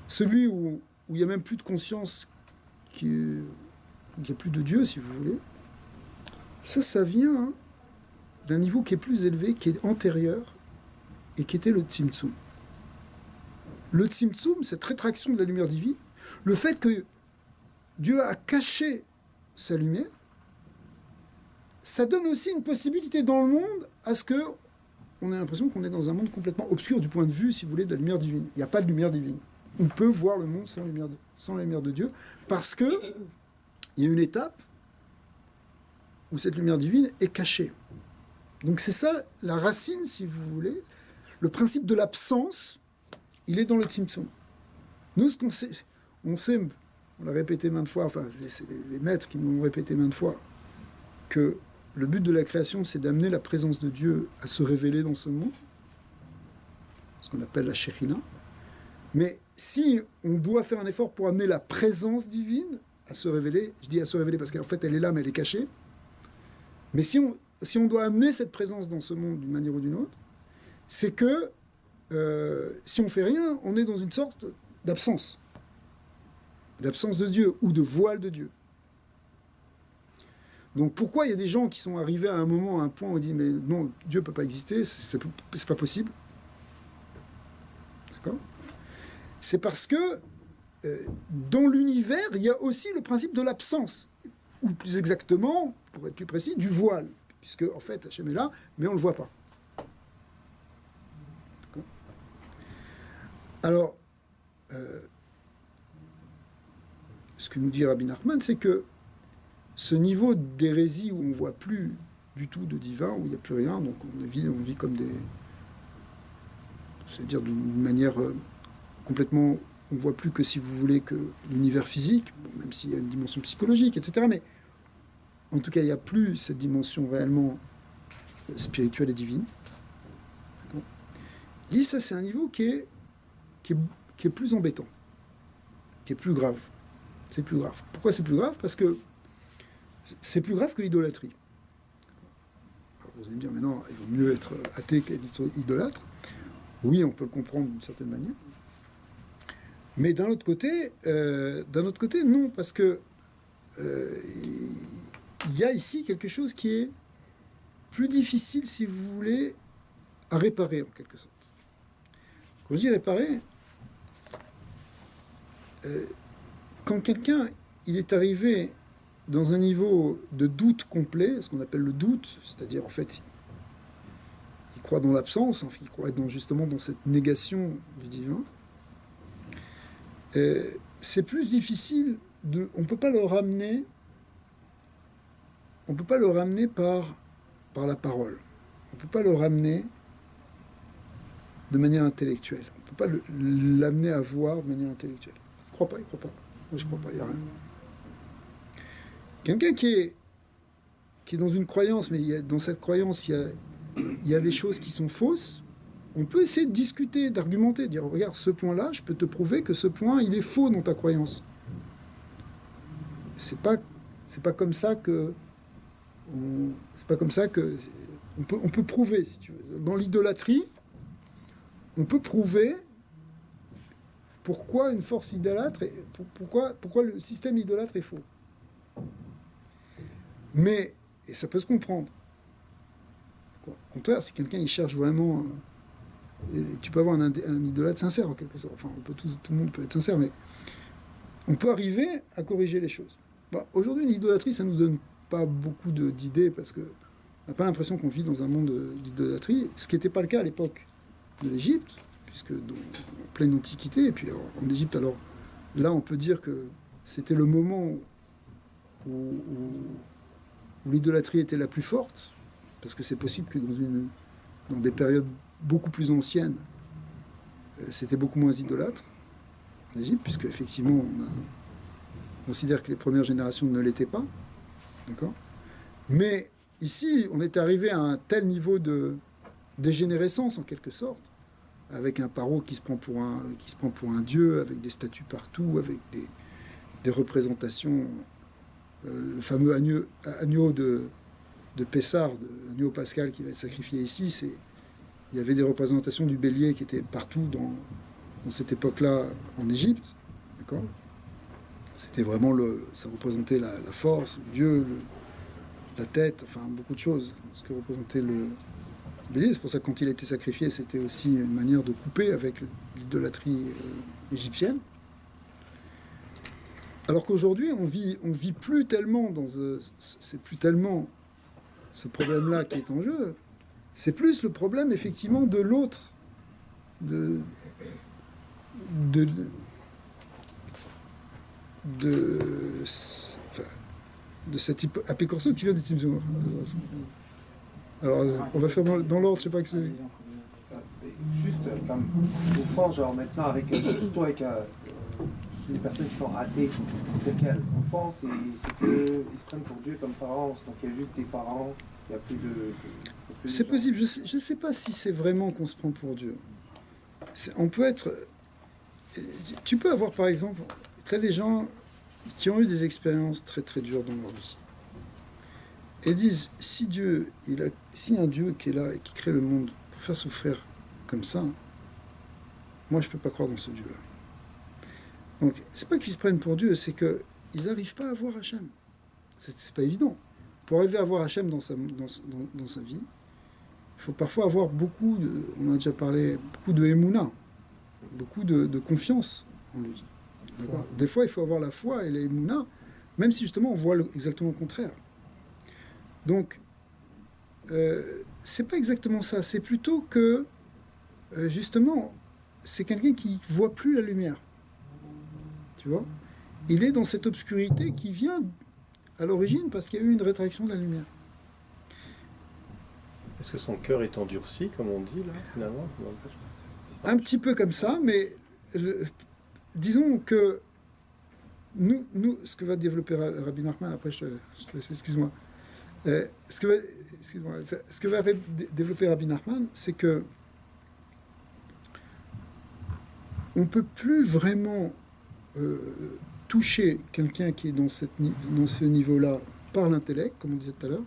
celui où il n'y a même plus de conscience, où il n'y a plus de Dieu, si vous voulez, ça vient d'un niveau qui est plus élevé, qui est antérieur, et qui était le Tzimtzum. Le Tzimtzum, cette rétraction de la lumière divine, le fait que Dieu a caché sa lumière, ça donne aussi une possibilité dans le monde à ce que on ait l'impression qu'on est dans un monde complètement obscur du point de vue, si vous voulez, de la lumière divine. Il n'y a pas de lumière divine. On peut voir le monde sans la lumière de Dieu, parce que il y a une étape où cette lumière divine est cachée. Donc c'est ça la racine, si vous voulez. Le principe de l'absence, il est dans le Tzimtzum. Nous, ce qu'on sait, on l'a répété maintes fois, enfin, c'est les maîtres qui nous l'ont répété maintes fois, que le but de la création, c'est d'amener la présence de Dieu à se révéler dans ce monde, ce qu'on appelle la Shekhinah. Mais si on doit faire un effort pour amener la présence divine à se révéler, je dis à se révéler parce qu'en fait, elle est là, mais elle est cachée. Mais si on doit amener cette présence dans ce monde d'une manière ou d'une autre, c'est que si on fait rien, on est dans une sorte d'absence de Dieu ou de voile de Dieu. Donc pourquoi il y a des gens qui sont arrivés à un moment, à un point où on dit mais non, Dieu ne peut pas exister, c'est pas possible. D'accord ? C'est parce que dans l'univers, il y a aussi le principe de l'absence, ou plus exactement, pour être plus précis, du voile, puisque en fait Hachem est là, mais on ne le voit pas. D'accord ? Alors, ce que nous dit Rabbi Nachman, c'est que ce niveau d'hérésie où on ne voit plus du tout de divin, où il n'y a plus rien, donc on vit comme des... C'est-à-dire d'une manière complètement... On ne voit plus que, si vous voulez, que l'univers physique, bon, même s'il y a une dimension psychologique, etc. Mais en tout cas, il n'y a plus cette dimension réellement spirituelle et divine. Et ça, c'est un niveau qui est plus embêtant, qui est plus grave. C'est plus grave. Pourquoi c'est plus grave ? Parce que c'est plus grave que l'idolâtrie. Alors vous allez me dire, mais non, il vaut mieux être athée qu'être idolâtre. Oui, on peut le comprendre d'une certaine manière. Mais d'un autre côté, non, parce que il y a ici quelque chose qui est plus difficile, si vous voulez, à réparer, en quelque sorte. Quand je dis réparer, quand quelqu'un il est arrivé dans un niveau de doute complet, ce qu'on appelle le doute, c'est-à-dire en fait, il croit dans l'absence, enfin, il croit justement dans cette négation du divin, c'est plus difficile on peut pas le ramener par la parole, on peut pas le ramener de manière intellectuelle, on peut pas l'amener à voir de manière intellectuelle. Il croit pas. Moi, je crois pas, il n'y a rien. Quelqu'un qui est dans une croyance, mais dans cette croyance, il y a des choses qui sont fausses, on peut essayer de discuter, d'argumenter, de dire, regarde, ce point-là, je peux te prouver que ce point, il est faux dans ta croyance. C'est pas comme ça que... On peut prouver, si tu veux. Dans l'idolâtrie, on peut prouver pourquoi une force idolâtre, pourquoi le système idolâtre est faux. Mais, et ça peut se comprendre. Au contraire, si quelqu'un il cherche vraiment... tu peux avoir un idolâtre sincère, en quelque sorte. Enfin, tout le monde peut être sincère, mais on peut arriver à corriger les choses. Bon, aujourd'hui, l'idolâtrie, ça ne nous donne pas beaucoup d'idées, parce qu'on n'a pas l'impression qu'on vit dans un monde d'idolâtrie, ce qui n'était pas le cas à l'époque de l'Égypte, puisque en pleine Antiquité, et puis en Égypte, alors là, on peut dire que c'était le moment où l'idolâtrie était la plus forte, parce que c'est possible que dans des périodes beaucoup plus anciennes, c'était beaucoup moins idolâtre en Égypte, puisque effectivement on considère que les premières générations ne l'étaient pas, d'accord ? Mais ici, on est arrivé à un tel niveau de dégénérescence en quelque sorte, avec un paro qui se prend pour un dieu, avec des statues partout, avec des représentations, le fameux agneau de Pessar, l'agneau pascal qui va être sacrifié ici, il y avait des représentations du bélier qui étaient partout dans cette époque-là en Égypte, d'accord ? C'était vraiment ça représentait la force, Dieu, la tête, enfin beaucoup de choses, ce que représentait le bélier. C'est pour ça que quand il a été sacrifié, c'était aussi une manière de couper avec l'idolâtrie égyptienne. Alors qu'aujourd'hui, on vit plus tellement c'est plus tellement ce problème-là qui est en jeu. C'est plus le problème, effectivement, de l'autre, de cette apécorson qui vient de Tzimtzum. Alors, on va faire dans l'ordre, je sais pas que c'est... Juste comme au fond, genre maintenant, avec juste toi, avec les personnes qui sont athées, c'est quel? Au fond, c'est qu'ils se prennent pour Dieu comme pharaons, donc il y a juste des pharaons, il n'y a plus de C'est gens. possible, je sais pas si c'est vraiment qu'on se prend pour Dieu. On peut être... Tu peux avoir, par exemple, tu as des gens qui ont eu des expériences très très dures dans leur vie. Et disent, si un Dieu qui est là et qui crée le monde pour faire souffrir comme ça, moi je peux pas croire dans ce Dieu-là. Donc, c'est pas qu'ils se prennent pour Dieu, c'est qu'ils n'arrivent pas à voir Hachem. C'est pas évident. Pour arriver à voir Hachem dans sa vie, il faut parfois avoir beaucoup de, on a déjà parlé, beaucoup de émouna, beaucoup de confiance en lui. D'accord. Des fois, il faut avoir la foi et l'émouna, même si justement on voit exactement le contraire. Donc, c'est pas exactement ça. C'est plutôt que, justement, c'est quelqu'un qui voit plus la lumière. Tu vois ? Il est dans cette obscurité qui vient à l'origine parce qu'il y a eu une rétraction de la lumière. Est-ce que son cœur est endurci, comme on dit, là, finalement ? Un petit peu comme ça, mais disons que nous, ce que va développer Rabbi Nachman, après je te laisse, excuse-moi. Ce que va développer Rabbi Nachman, c'est que on ne peut plus vraiment toucher quelqu'un qui est dans ce niveau-là par l'intellect, comme on disait tout à l'heure,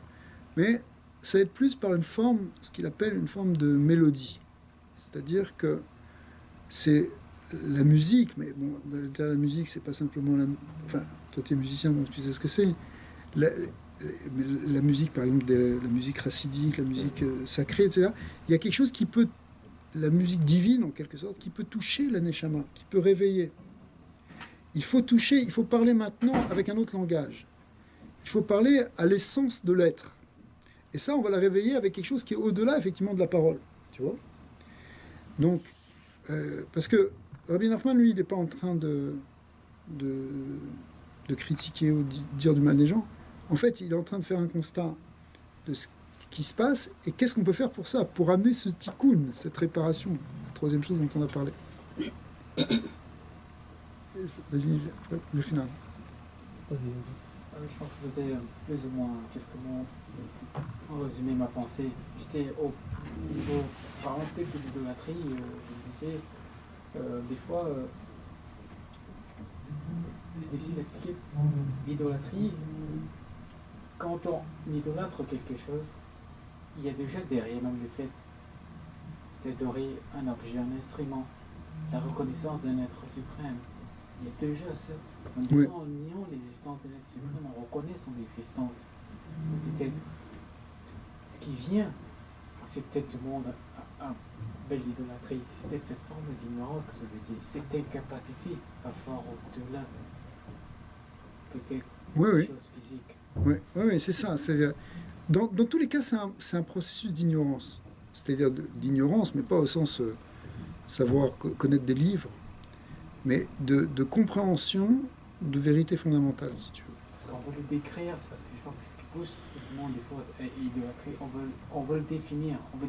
mais ça va être plus par une forme, ce qu'il appelle une forme de mélodie. C'est-à-dire que c'est la musique, mais bon, la musique, c'est pas simplement enfin, toi tu es musicien, donc tu sais ce que c'est. La musique, par exemple, la musique chassidique, la musique sacrée, etc. Il y a quelque chose qui peut, la musique divine en quelque sorte, qui peut toucher la neshama, qui peut réveiller. Il faut toucher, il faut parler maintenant avec un autre langage. Il faut parler à l'essence de l'être. Et ça, on va la réveiller avec quelque chose qui est au-delà, effectivement, de la parole. Tu vois ? Donc, parce que Rabbi Nachman, lui, il n'est pas en train de critiquer ou de dire du mal des gens. En fait, il est en train de faire un constat de ce qui se passe et qu'est-ce qu'on peut faire pour ça, pour amener ce tikkun, cette réparation. La troisième chose dont on a parlé. Vas-y, le final. Vas-y. Je pense que c'était plus ou moins quelques mots pour résumer ma pensée. J'étais au niveau parenté de l'idolâtrie, je disais, des fois, c'est difficile d'expliquer. L'idolâtrie, quand on idolâtre quelque chose, il y a déjà derrière même le fait d'adorer un objet, un instrument, la reconnaissance d'un être suprême. Il y a déjà ça. En niant l'existence de l'être suprême, on reconnaît son existence. Peut-être ce qui vient, c'est peut-être du monde à belle idolâtrie, c'est peut-être cette forme d'ignorance que vous avez dit, cette incapacité à voir au-delà, peut-être des choses physiques. Oui, c'est ça. Dans tous les cas, c'est un processus d'ignorance. C'est-à-dire d'ignorance, mais pas au sens savoir connaître des livres, mais de compréhension de vérité fondamentale, si tu veux. Parce qu'on veut le décrire, c'est parce que je pense que ce qui pousse tout le monde des fois à idolâtrer, on veut le définir, on veut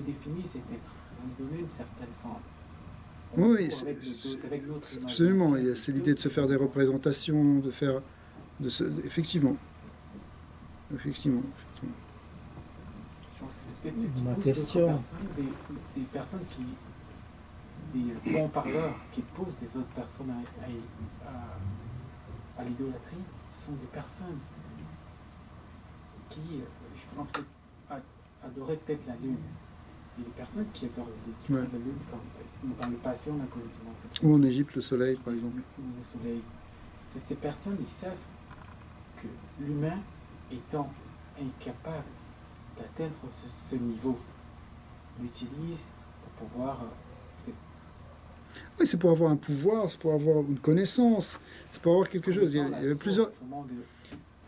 définir cet être, on veut lui donner une certaine forme. Oui, absolument. C'est l'idée de se faire des représentations, effectivement. Effectivement. Je pense que c'est peut-être ce qui Ma pousse question. des personnes des bons parleurs qui poussent des autres personnes à l'idolâtrie, sont des personnes qui, je pense, adoraient peut-être la lune. Et les personnes qui adorent la lune, comme dans le passé, on a connu du monde. Ou en Égypte, le soleil, par exemple. Le soleil. Et ces personnes, ils savent que l'humain étant incapable d'atteindre ce niveau, l'utilise pour pouvoir oui, c'est pour avoir un pouvoir, c'est pour avoir une connaissance, c'est pour avoir quelque chose. Il y avait plusieurs.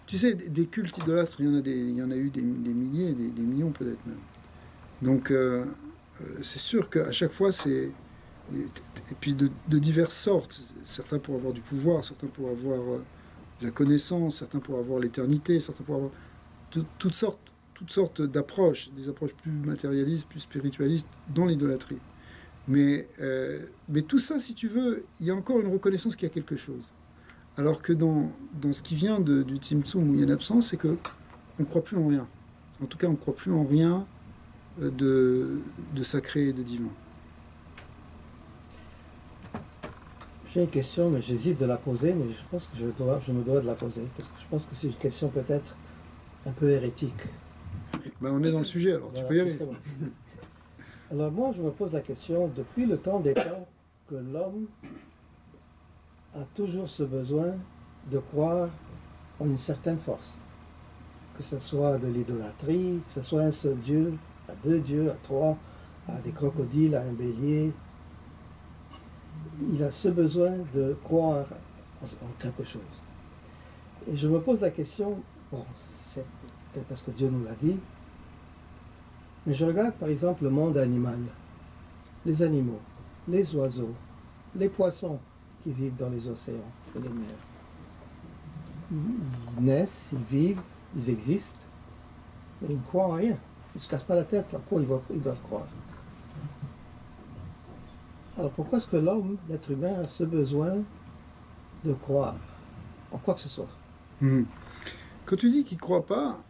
Tu sais, des cultes idolâtres, il y en a eu des milliers, des millions peut-être même. Donc, c'est sûr qu'à chaque fois, c'est. Et puis de diverses sortes. Certains pour avoir du pouvoir, certains pour avoir la connaissance, certains pourraient avoir l'éternité, certains pourraient avoir toutes sortes d'approches, des approches plus matérialistes, plus spiritualistes dans l'idolâtrie. Mais tout ça, si tu veux, il y a encore une reconnaissance qu'il y a quelque chose. Alors que dans ce qui vient du Tzimtzum, où il y a une absence, c'est qu'on ne croit plus en rien. En tout cas, on ne croit plus en rien de sacré et de divin. J'ai une question, mais j'hésite de la poser, mais je pense que je me dois de la poser, parce que je pense que c'est une question peut-être un peu hérétique. Ben, on est dans le sujet, alors Voilà, tu peux y aller. justement. Alors moi, je me pose la question, depuis le temps des temps, que l'homme a toujours ce besoin de croire en une certaine force. Que ce soit de l'idolâtrie, que ce soit un seul Dieu, à 2 dieux, à 3, à des crocodiles, à un bélier. Il a ce besoin de croire en quelque chose. Et je me pose la question, bon, c'est peut-être parce que Dieu nous l'a dit, mais je regarde par exemple le monde animal, les animaux, les oiseaux, les poissons qui vivent dans les océans et les mers. Ils naissent, ils vivent, ils existent, mais ils ne croient en rien. Ils ne se cassent pas la tête, en quoi ils doivent croire. Alors pourquoi est-ce que l'homme, l'être humain, a ce besoin de croire en quoi que ce soit? Quand tu dis qu'il ne croit pas,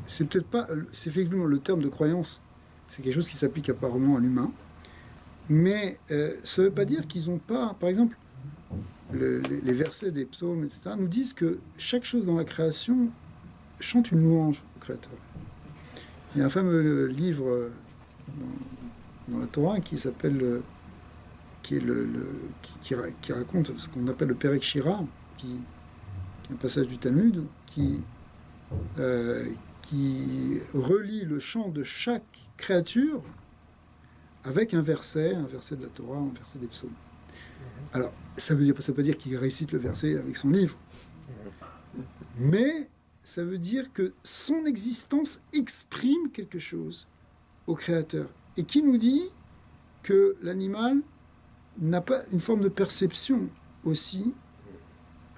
c'est peut-être pas... C'est effectivement le terme de croyance, c'est quelque chose qui s'applique apparemment à l'humain, mais ça ne veut pas dire qu'ils n'ont pas... Par exemple, les versets des psaumes, etc., nous disent que chaque chose dans la création chante une louange au Créateur. Il y a un fameux livre dans la Torah qui s'appelle... qui raconte ce qu'on appelle le Perek Shira, qui est un passage du Talmud, qui relie le chant de chaque créature avec un verset de la Torah, un verset des psaumes. Alors, ça veut pas dire qu'il récite le verset avec son livre, mais ça veut dire que son existence exprime quelque chose au Créateur, et qui nous dit que l'animal n'a pas une forme de perception aussi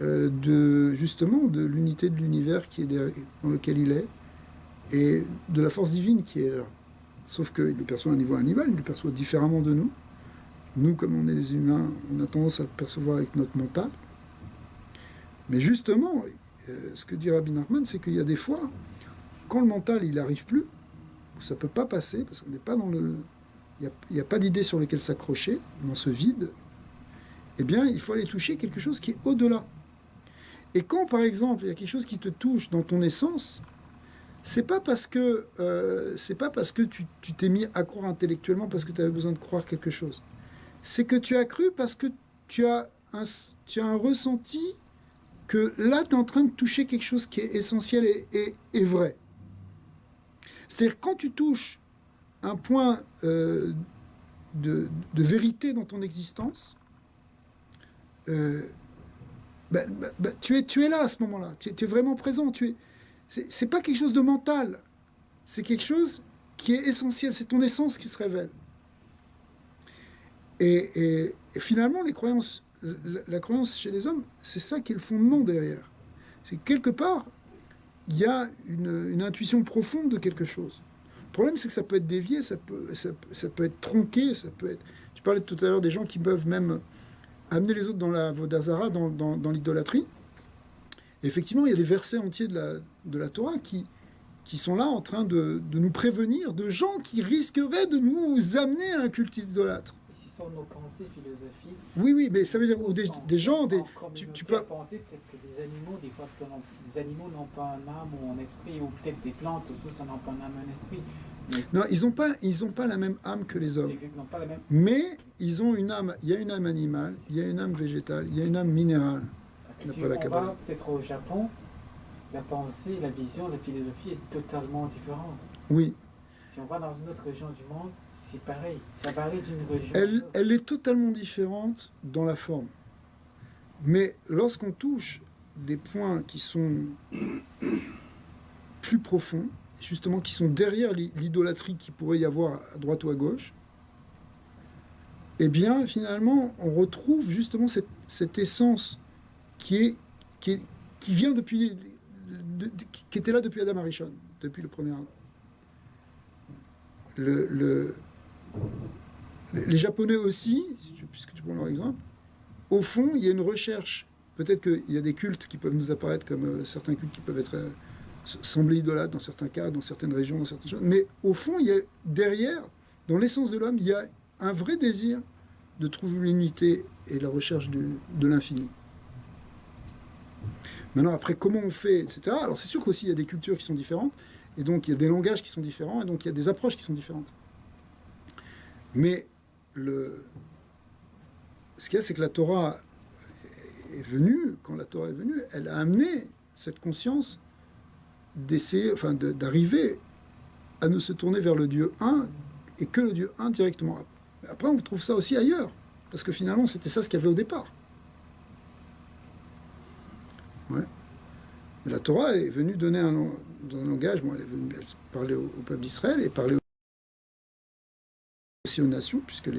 justement de l'unité de l'univers qui est dans lequel il est et de la force divine qui est là. Sauf qu'il le perçoit à un niveau animal, il le perçoit différemment de nous. Nous, comme on est les humains, on a tendance à le percevoir avec notre mental. Mais justement, ce que dit Rabbi Nachman, c'est qu'il y a des fois, quand le mental il n'arrive plus, ça ne peut pas passer, parce qu'on n'est pas dans le... Il n'y a pas d'idée sur laquelle s'accrocher, dans ce vide, eh bien, il faut aller toucher quelque chose qui est au-delà. Et quand, par exemple, il y a quelque chose qui te touche dans ton essence, c'est pas parce que tu t'es mis à croire intellectuellement parce que tu avais besoin de croire quelque chose. C'est que tu as cru parce que tu as un ressenti que là, tu es en train de toucher quelque chose qui est essentiel et vrai. C'est-à-dire, quand tu touches un point de vérité dans ton existence, tu es là à ce moment-là, tu es vraiment présent, c'est pas quelque chose de mental, c'est quelque chose qui est essentiel, c'est ton essence qui se révèle. Et finalement, la croyance chez les hommes, c'est ça qui est le fondement derrière. C'est que quelque part, il y a une intuition profonde de quelque chose. Le problème, c'est que ça peut être dévié, ça peut être tronqué, ça peut être... Tu parlais tout à l'heure des gens qui peuvent même amener les autres dans la Vodazara, dans l'idolâtrie. Et effectivement, il y a des versets entiers de la Torah qui sont là en train de nous prévenir de gens qui risqueraient de nous amener à un culte idolâtre. Et ce sont nos pensées philosophiques. Oui, mais ça veut dire des gens... Tu peux penser peut-être que des animaux, des fois, les animaux n'ont pas un âme ou un esprit, ou peut-être des plantes, tous n'ont pas un âme ou un esprit. Mais non, ils ont pas la même âme que les hommes. exactement pas la même. Mais ils ont une âme. Il y a une âme animale, il y a une âme végétale, il y a une âme minérale. Parce que si on va peut-être au Japon, la pensée, la vision, la philosophie est totalement différente. Oui. Si on va dans une autre région du monde, c'est pareil. Ça varie d'une région à l'autre. Elle est totalement différente dans la forme. Mais lorsqu'on touche des points qui sont plus profonds, justement qui sont derrière l'idolâtrie qu'il pourrait y avoir à droite ou à gauche, eh bien, finalement, on retrouve justement cette essence qui qui vient depuis, qui était là depuis Adam Arishon, depuis le premier Adam. Les Japonais aussi, puisque tu prends leur exemple, au fond, il y a une recherche. Peut-être qu'il y a des cultes qui peuvent nous apparaître comme certains cultes qui peuvent être semblés idolâtres dans certains cas, dans certaines régions, dans certaines choses. Mais au fond, il y a derrière, dans l'essence de l'homme, il y a un vrai désir de trouver l'unité et la recherche de l'infini. Maintenant, après, comment on fait, etc. Alors, c'est sûr qu'aussi, il y a des cultures qui sont différentes, et donc il y a des langages qui sont différents, et donc il y a des approches qui sont différentes. Mais ce qu'il y a, c'est que la Torah est venue, quand la Torah est venue, elle a amené cette conscience d'essayer, enfin, d'arriver à ne se tourner vers le Dieu un, et que le Dieu un directement. Après, on trouve ça aussi ailleurs, parce que finalement, c'était ça ce qu'il y avait au départ. Ouais. Mais la Torah est venue donner un langage, bon, elle parlait au peuple d'Israël, et parlait aussi aux nations, puisque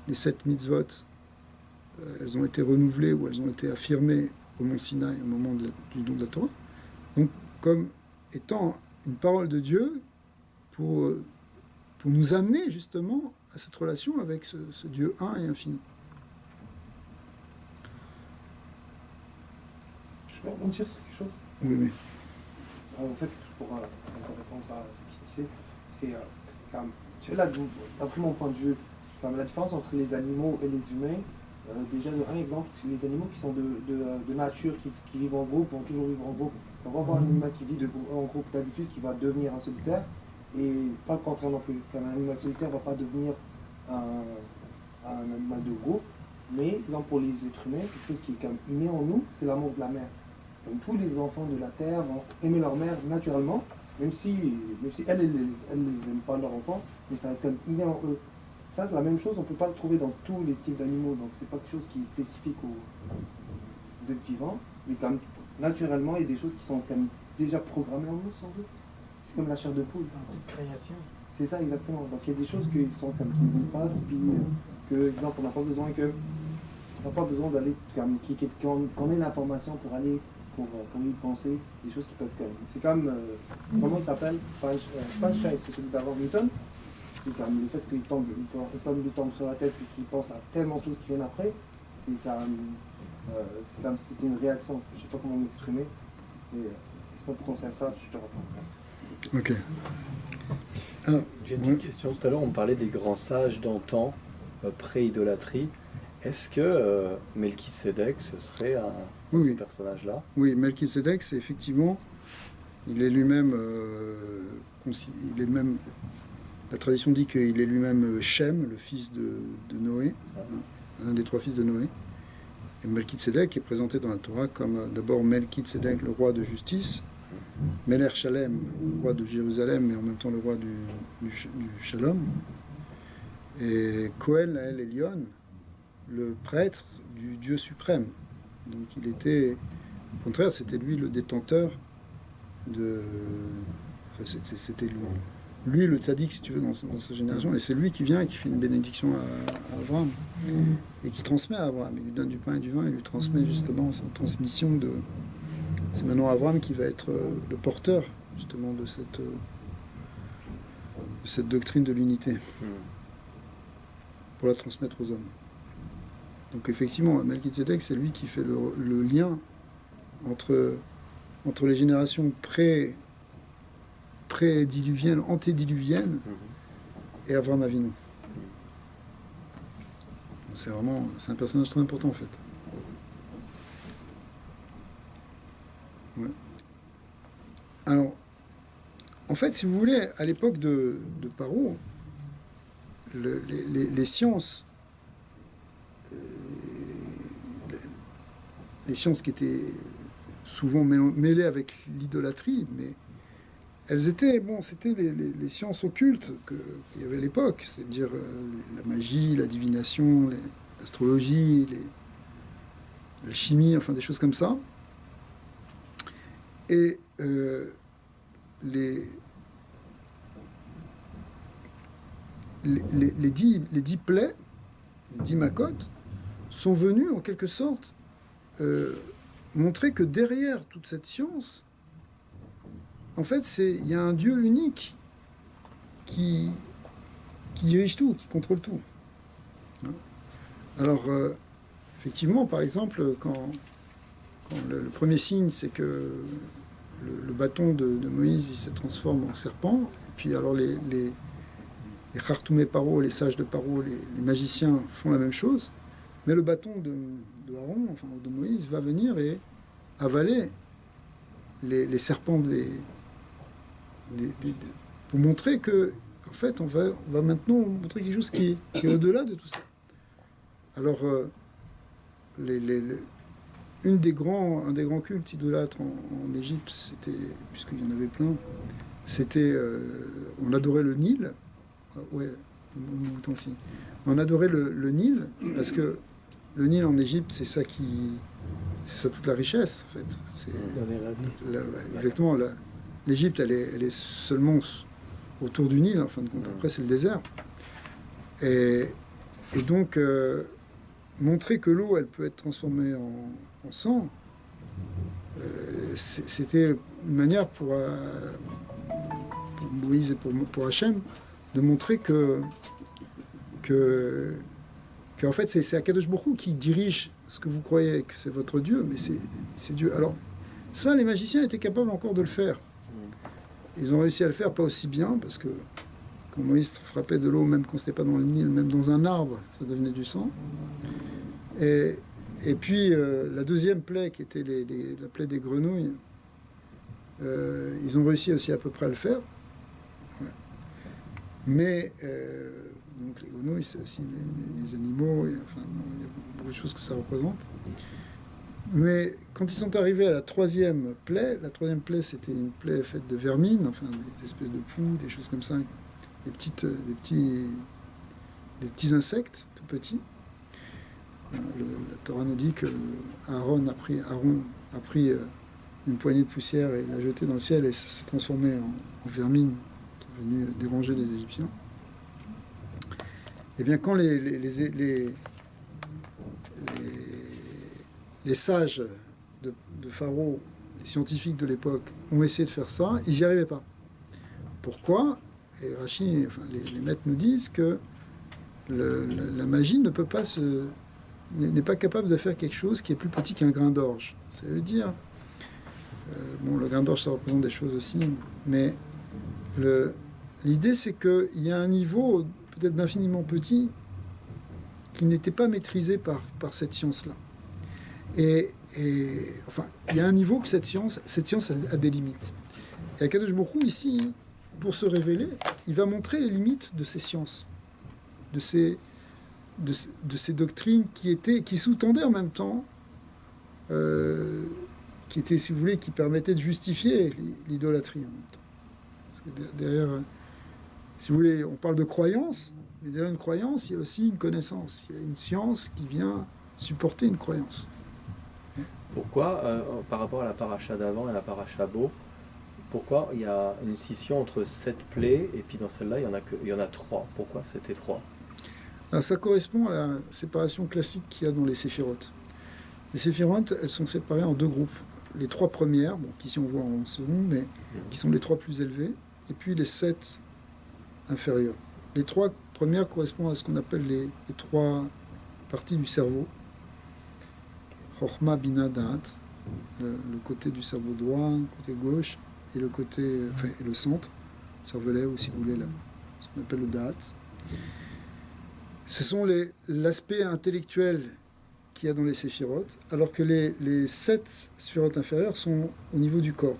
les 7 mitzvot, elles ont été renouvelées ou elles ont été affirmées au mont Sinaï au moment du don de la Torah. Donc, comme étant une parole de Dieu pour nous amener justement à cette relation avec ce Dieu un et infini. Je peux rebondir sur quelque chose? Oui, oui. En fait, pour répondre à ce qu'il disait, c'est comme, tu sais, là, d'après mon point de vue, comme la différence entre les animaux et les humains, déjà, un exemple, c'est les animaux qui sont de nature, qui vivent en groupe, vont toujours vivre en groupe. On va voir un animal qui vit en groupe d'habitude, qui va devenir un solitaire, et pas le contraire non plus. Qu'un animal solitaire ne va pas devenir un animal de groupe, mais, par exemple, pour les êtres humains, quelque chose qui est comme inné en nous, c'est l'amour de la mère. Donc tous les enfants de la terre vont aimer leur mère naturellement, même si elles ne les aiment pas leur enfant, mais ça va être comme inné en eux. Ça, c'est la même chose, on ne peut pas le trouver dans tous les types d'animaux, donc c'est pas quelque chose qui est spécifique aux êtres vivants, mais comme naturellement, il y a des choses qui sont comme déjà programmées en nous, sans doute. C'est comme la chair de poule. Dans toute création. C'est ça exactement. Donc il y a des choses qui sont comme qui nous passent, puis que, exemple, on n'a pas besoin d'aller qu'on ait l'information pour aller pour y penser, des choses qui peuvent comme. C'est comme comment il s'appelle? Einstein, c'est celui d'avant Newton. C'est comme le fait qu'il tombe sur la tête et qu'il pense à tellement de choses qui viennent après. C'est comme si c'était une réaction. Je ne sais pas comment m'exprimer. Mais c'est pas pour penser à ça, je te réponds. Ok. J'ai une petite question. Tout à l'heure, on parlait des grands sages d'antan, pré-idolâtrie. Est-ce que Melchisédek, ce serait Oui, ce oui. personnage-là? Oui, Melchisédek, c'est effectivement, il est lui-même, la tradition dit qu'il est lui-même Shem, le fils de Noé, l'un des 3 fils de Noé. Et Melchisédek est présenté dans la Torah comme d'abord Melchisédek, le roi de justice, Meler Shalem, le roi de Jérusalem, mais en même temps le roi du Shalom, et Kohen Lael Elion, le prêtre du Dieu suprême. Donc il était, au contraire, c'était lui le détenteur de... Enfin, c'était lui le tzaddik, si tu veux, dans sa génération, et c'est lui qui vient et qui fait une bénédiction à Abraham, et qui transmet à Abraham. Il lui donne du pain et du vin, il lui transmet justement sa transmission de... C'est maintenant Abraham qui va être le porteur, justement, de cette doctrine de l'unité, pour la transmettre aux hommes. Donc effectivement, Melchisédek, c'est lui qui fait le lien entre les générations pré-diluviennes, antédiluviennes, et Abraham Avinu. C'est un personnage très important en fait. Ouais. Alors, en fait, si vous voulez, à l'époque de Paro, les sciences, les sciences qui étaient souvent mêlées avec l'idolâtrie, mais elles étaient, c'était les sciences occultes qu'il y avait à l'époque, c'est-à-dire la magie, la divination, l'astrologie, la chimie, enfin des choses comme ça. Et les 10 plaies, les 10 makotes, sont venus en quelque sorte montrer que derrière toute cette science, en fait, il y a un Dieu unique qui dirige tout, qui contrôle tout. Hein. Alors, effectivement, par exemple, quand le premier signe, c'est que le bâton de Moïse il se transforme en serpent, et puis alors les Khartoumé Paro, les sages de Paro, les magiciens font la même chose, mais le bâton de Aaron, enfin de Moïse, va venir et avaler les serpents pour montrer que, en fait, on va maintenant montrer quelque chose qui est au-delà de tout ça. Alors, un des grands cultes idolâtres en Égypte, c'était, puisqu'il y en avait plein, c'était, on adorait le Nil. Ouais, aussi. On adorait le Nil, parce que le Nil en Égypte, c'est ça toute la richesse, en fait. C'est, exactement. L'Égypte, elle est seulement autour du Nil, en fin de compte. Après, c'est le désert. Et donc, montrer que l'eau, elle peut être transformée en sang, c'était une manière pour Moïse et pour Hachem de montrer que en fait, c'est Akadosh Baruch Hu qui dirige ce que vous croyez que c'est votre Dieu, mais c'est Dieu. Alors, ça, les magiciens étaient capables encore de le faire. Ils ont réussi à le faire, pas aussi bien, parce que quand Moïse frappait de l'eau, même quand c'était pas dans le Nil, même dans un arbre, ça devenait du sang. Et puis, la deuxième plaie, qui était la plaie des grenouilles, ils ont réussi aussi à peu près à le faire. Ouais. Mais, donc les grenouilles, c'est aussi des animaux, et, enfin, il y a beaucoup de choses que ça représente. Mais quand ils sont arrivés à la troisième plaie, c'était une plaie faite de vermine, enfin des espèces de poux, des choses comme ça, des petits insectes tout petits. La Torah nous dit que Aaron a pris une poignée de poussière et l'a jetée dans le ciel et s'est transformé en vermine qui est venue déranger les Égyptiens. Et bien quand les sages de Pharaon, les scientifiques de l'époque, ont essayé de faire ça, ils n'y arrivaient pas. Pourquoi ? Et Rashi, enfin, les maîtres nous disent que la magie n'est pas capable de faire quelque chose qui est plus petit qu'un grain d'orge. Ça veut dire, le grain d'orge, ça représente des choses aussi, mais l'idée, c'est qu'il y a un niveau peut-être d'infiniment petit qui n'était pas maîtrisé par cette science-là. Et enfin, il y a un niveau que cette science a des limites. Et Akadosh Baruch Hu, ici, pour se révéler, il va montrer les limites de ces sciences, de ces doctrines qui sous-tendaient en même temps, qui étaient, si vous voulez, qui permettaient de justifier l'idolâtrie en même temps. Parce que derrière, si vous voulez, on parle de croyance, mais derrière une croyance, il y a aussi une connaissance. Il y a une science qui vient supporter une croyance. Pourquoi, par rapport à la paracha d'avant et la paracha Bo, pourquoi il y a une scission entre 7 plaies et puis dans celle-là, il y en a 3? Pourquoi c'était 3? Alors, ça correspond à la séparation classique qu'il y a dans les séphirotes. Les séphirotes, elles sont séparées en 2 groupes. Les 3 premières, qu'ici on voit en second, mais qui sont les 3 plus élevées, et puis les 7 inférieures. Les 3 premières correspondent à ce qu'on appelle les 3 parties du cerveau. Chochma, Bina, Da'at, le côté du cerveau droit, le côté gauche, et le centre, le cervelet, ou si vous voulez, ce qu'on appelle le Da'at. Ce sont l'aspect intellectuel qu'il y a dans les séphirotes, alors que les 7 sphérotes inférieures sont au niveau du corps.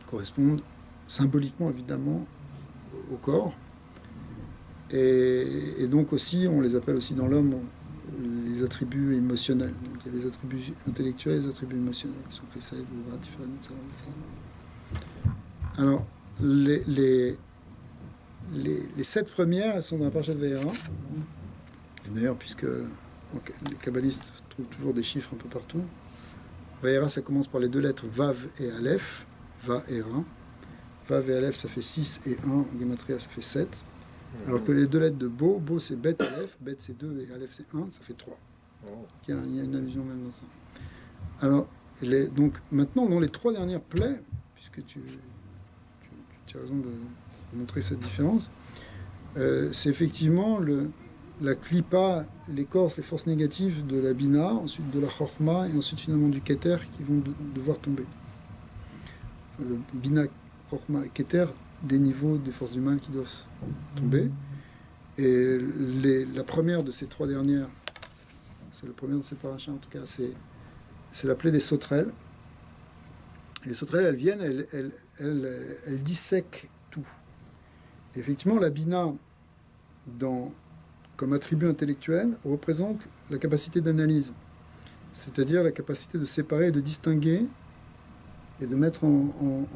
Elles correspondent symboliquement, évidemment, au corps. Et donc aussi, on les appelle aussi dans l'homme les attributs émotionnels. Donc il y a les attributs intellectuels et les attributs émotionnels qui sont Chesed, Gvura, Tiferet, etc. Alors, les 7 premières, elles sont dans la parasha de Vayera. Et d'ailleurs, puisque les kabbalistes trouvent toujours des chiffres un peu partout, Vayera, ça commence par les 2 lettres Vav et Aleph, Va et Ra. Vav et Aleph, ça fait 6 et 1, en Gematria, ça fait 7. Alors que les 2 lettres de Bo c'est Bet, Aleph, Bet c'est 2 et Aleph c'est 1, ça fait 3. Il y a une allusion même dans ça. Alors, donc maintenant, dans les 3 dernières plaies, puisque tu as raison de montrer cette différence, c'est effectivement la klipa, l'écorce, les forces négatives de la bina, ensuite de la chorma, et ensuite finalement du keter qui vont devoir tomber. Bina, chorma et keter, des niveaux des forces du mal qui doivent tomber. Et la première de ces 3 dernières, c'est la première de ces parachas en tout cas, c'est la plaie des sauterelles. Et les sauterelles, elles viennent, elles dissèquent tout. Et effectivement, la bina, comme attribut intellectuel, représente la capacité d'analyse, c'est-à-dire la capacité de séparer, de distinguer et de mettre en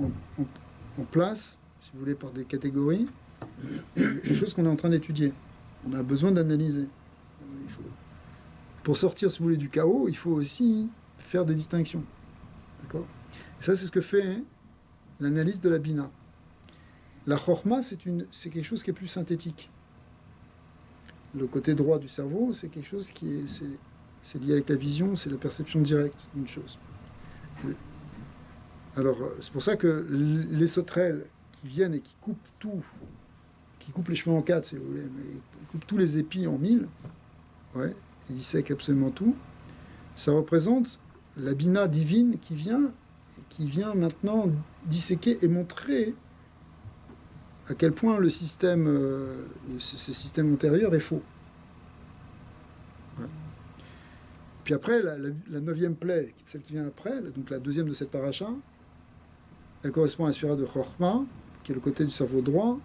place, si vous voulez, par des catégories, les choses qu'on est en train d'étudier. On a besoin d'analyser. Pour sortir, si vous voulez, du chaos, il faut aussi faire des distinctions. D'accord ? Et ça, c'est ce que fait l'analyse de la bina. La chorma, c'est quelque chose qui est plus synthétique. Le côté droit du cerveau, c'est quelque chose c'est lié avec la vision, c'est la perception directe d'une chose. Alors, c'est pour ça que les sauterelles qui viennent et qui coupent tout, qui coupent les cheveux en 4, si vous voulez, mais ils coupent tous les épis en 1000, ouais, ils dissèquent absolument tout, ça représente la bina divine qui vient maintenant disséquer et montrer à quel point le système, ce système antérieur est faux. Ouais. Puis après, la 9e plaie, celle qui vient après, donc la 2e de cette paracha, elle correspond à la sphère de Chorma, qui est le côté du cerveau droit,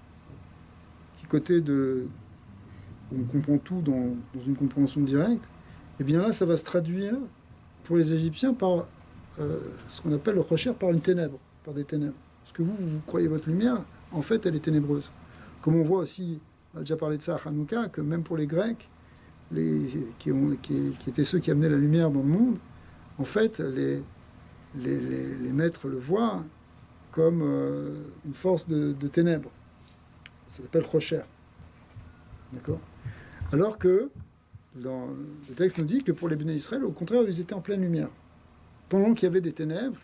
qui est le côté où on comprend tout dans une compréhension directe. Et bien là, ça va se traduire pour les Égyptiens par ce qu'on appelle le rocher, par une ténèbre, par des ténèbres. Parce que vous croyez votre lumière, en fait, elle est ténébreuse. Comme on voit aussi, on a déjà parlé de ça à Hanouka, que même pour les Grecs, qui étaient ceux qui amenaient la lumière dans le monde, en fait, les maîtres le voient comme une force de ténèbres. Ça s'appelle Rocher. D'accord ? Alors que le texte nous dit que pour les Béné Israël, au contraire, ils étaient en pleine lumière. Pendant qu'il y avait des ténèbres,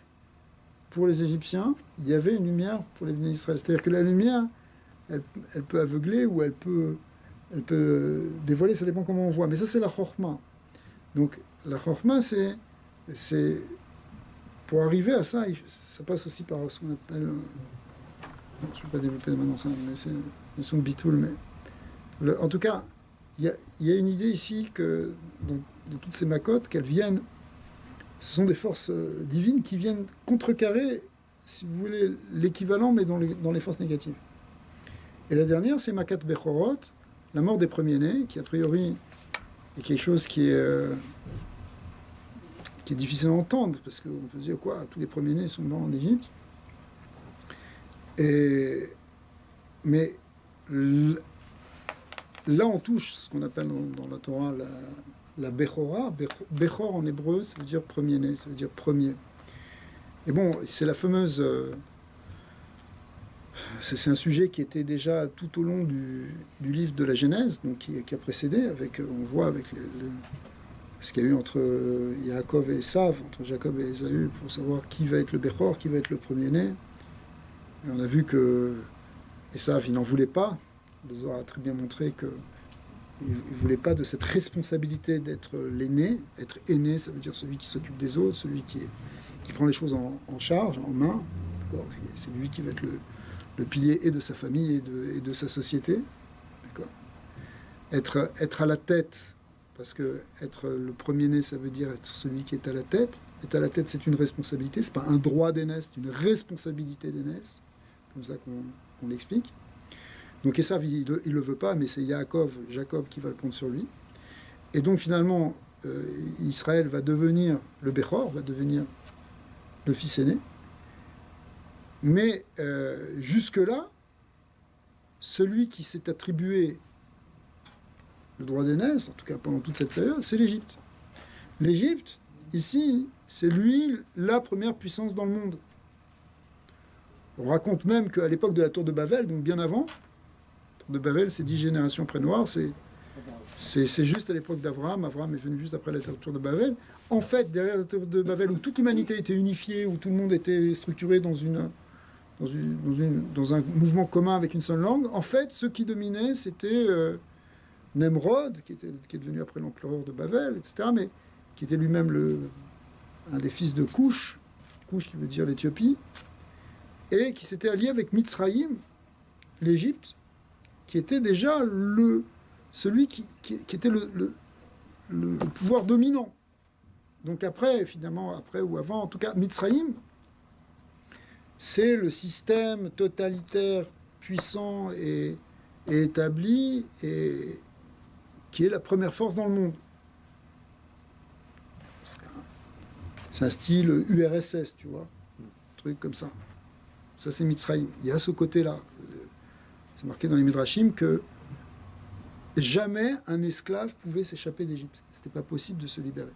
pour les Égyptiens, il y avait une lumière pour les Béné Israël. C'est-à-dire que la lumière, elle peut aveugler ou elle peut dévoiler, ça dépend comment on voit. Mais ça, c'est la chorma. Donc, la chorma, c'est pour arriver à ça, ça passe aussi par ce qu'on appelle... je ne vais pas développer maintenant ça, mais c'est une notion de bitoul. Mais en tout cas, il y a une idée ici que dans toutes ces makotes, qu'elles viennent... Ce sont des forces divines qui viennent contrecarrer, si vous voulez, l'équivalent, mais dans les forces négatives. Et la dernière, c'est Makat Bechorot, la mort des premiers-nés, qui a priori est quelque chose qui est difficile à entendre, parce qu'on peut se dire, quoi, tous les premiers-nés sont morts en Égypte. Mais là, on touche ce qu'on appelle dans la Torah la Bechora. Bechor en hébreu, ça veut dire premier-né, ça veut dire premier. Et bon, c'est la fameuse... c'est un sujet qui était déjà tout au long du livre de la Genèse, donc qui a précédé, on voit avec ce qu'il y a eu entre Yaakov et Esav, entre Jacob et Ésaü, pour savoir qui va être le Bechor, qui va être le premier-né. Et on a vu que Esav, il n'en voulait pas. Le Zohar a très bien montré qu'il ne voulait pas de cette responsabilité d'être l'aîné. Être aîné, ça veut dire celui qui s'occupe des autres, celui qui prend les choses en charge, en main. C'est lui qui va être le pilier et de sa famille et de sa société. Être à la tête, parce que être le premier-né, ça veut dire être celui qui est à la tête. Être à la tête, c'est une responsabilité, c'est pas un droit d'aînesse, c'est une responsabilité d'aînesse, comme ça qu'on l'explique. Donc Esav, il le veut pas, mais c'est Jacob qui va le prendre sur lui. Et donc finalement, Israël va devenir le Bechor, va devenir le fils aîné. Mais jusque-là, celui qui s'est attribué le droit d'aînesse, en tout cas pendant toute cette période, c'est l'Égypte. L'Égypte, ici, c'est lui la première puissance dans le monde. On raconte même qu'à l'époque de la tour de Babel, donc bien avant, la tour de Babel, c'est 10 générations après Noir, c'est C'est juste à l'époque d'Abraham. Abraham est venu juste après la tour de Babel. En fait, derrière la tour de Babel, où toute l'humanité était unifiée, où tout le monde était structuré dans un mouvement commun avec une seule langue, en fait, ce qui dominait, c'était Nemrod, qui est devenu après l'empereur de Babel, etc., mais qui était lui-même un des fils de Cush, Cush qui veut dire l'Éthiopie, et qui s'était allié avec Mitzraïm, l'Égypte, qui était déjà celui qui était le pouvoir dominant. Donc après, finalement, après ou avant, en tout cas, Mitzraïm, c'est le système totalitaire puissant et établi et qui est la première force dans le monde. C'est un style URSS, tu vois, un truc comme ça. Ça, c'est Mitzraïm. Il y a ce côté-là. C'est marqué dans les Midrashim que jamais un esclave pouvait s'échapper d'Égypte. C'était pas possible de se libérer.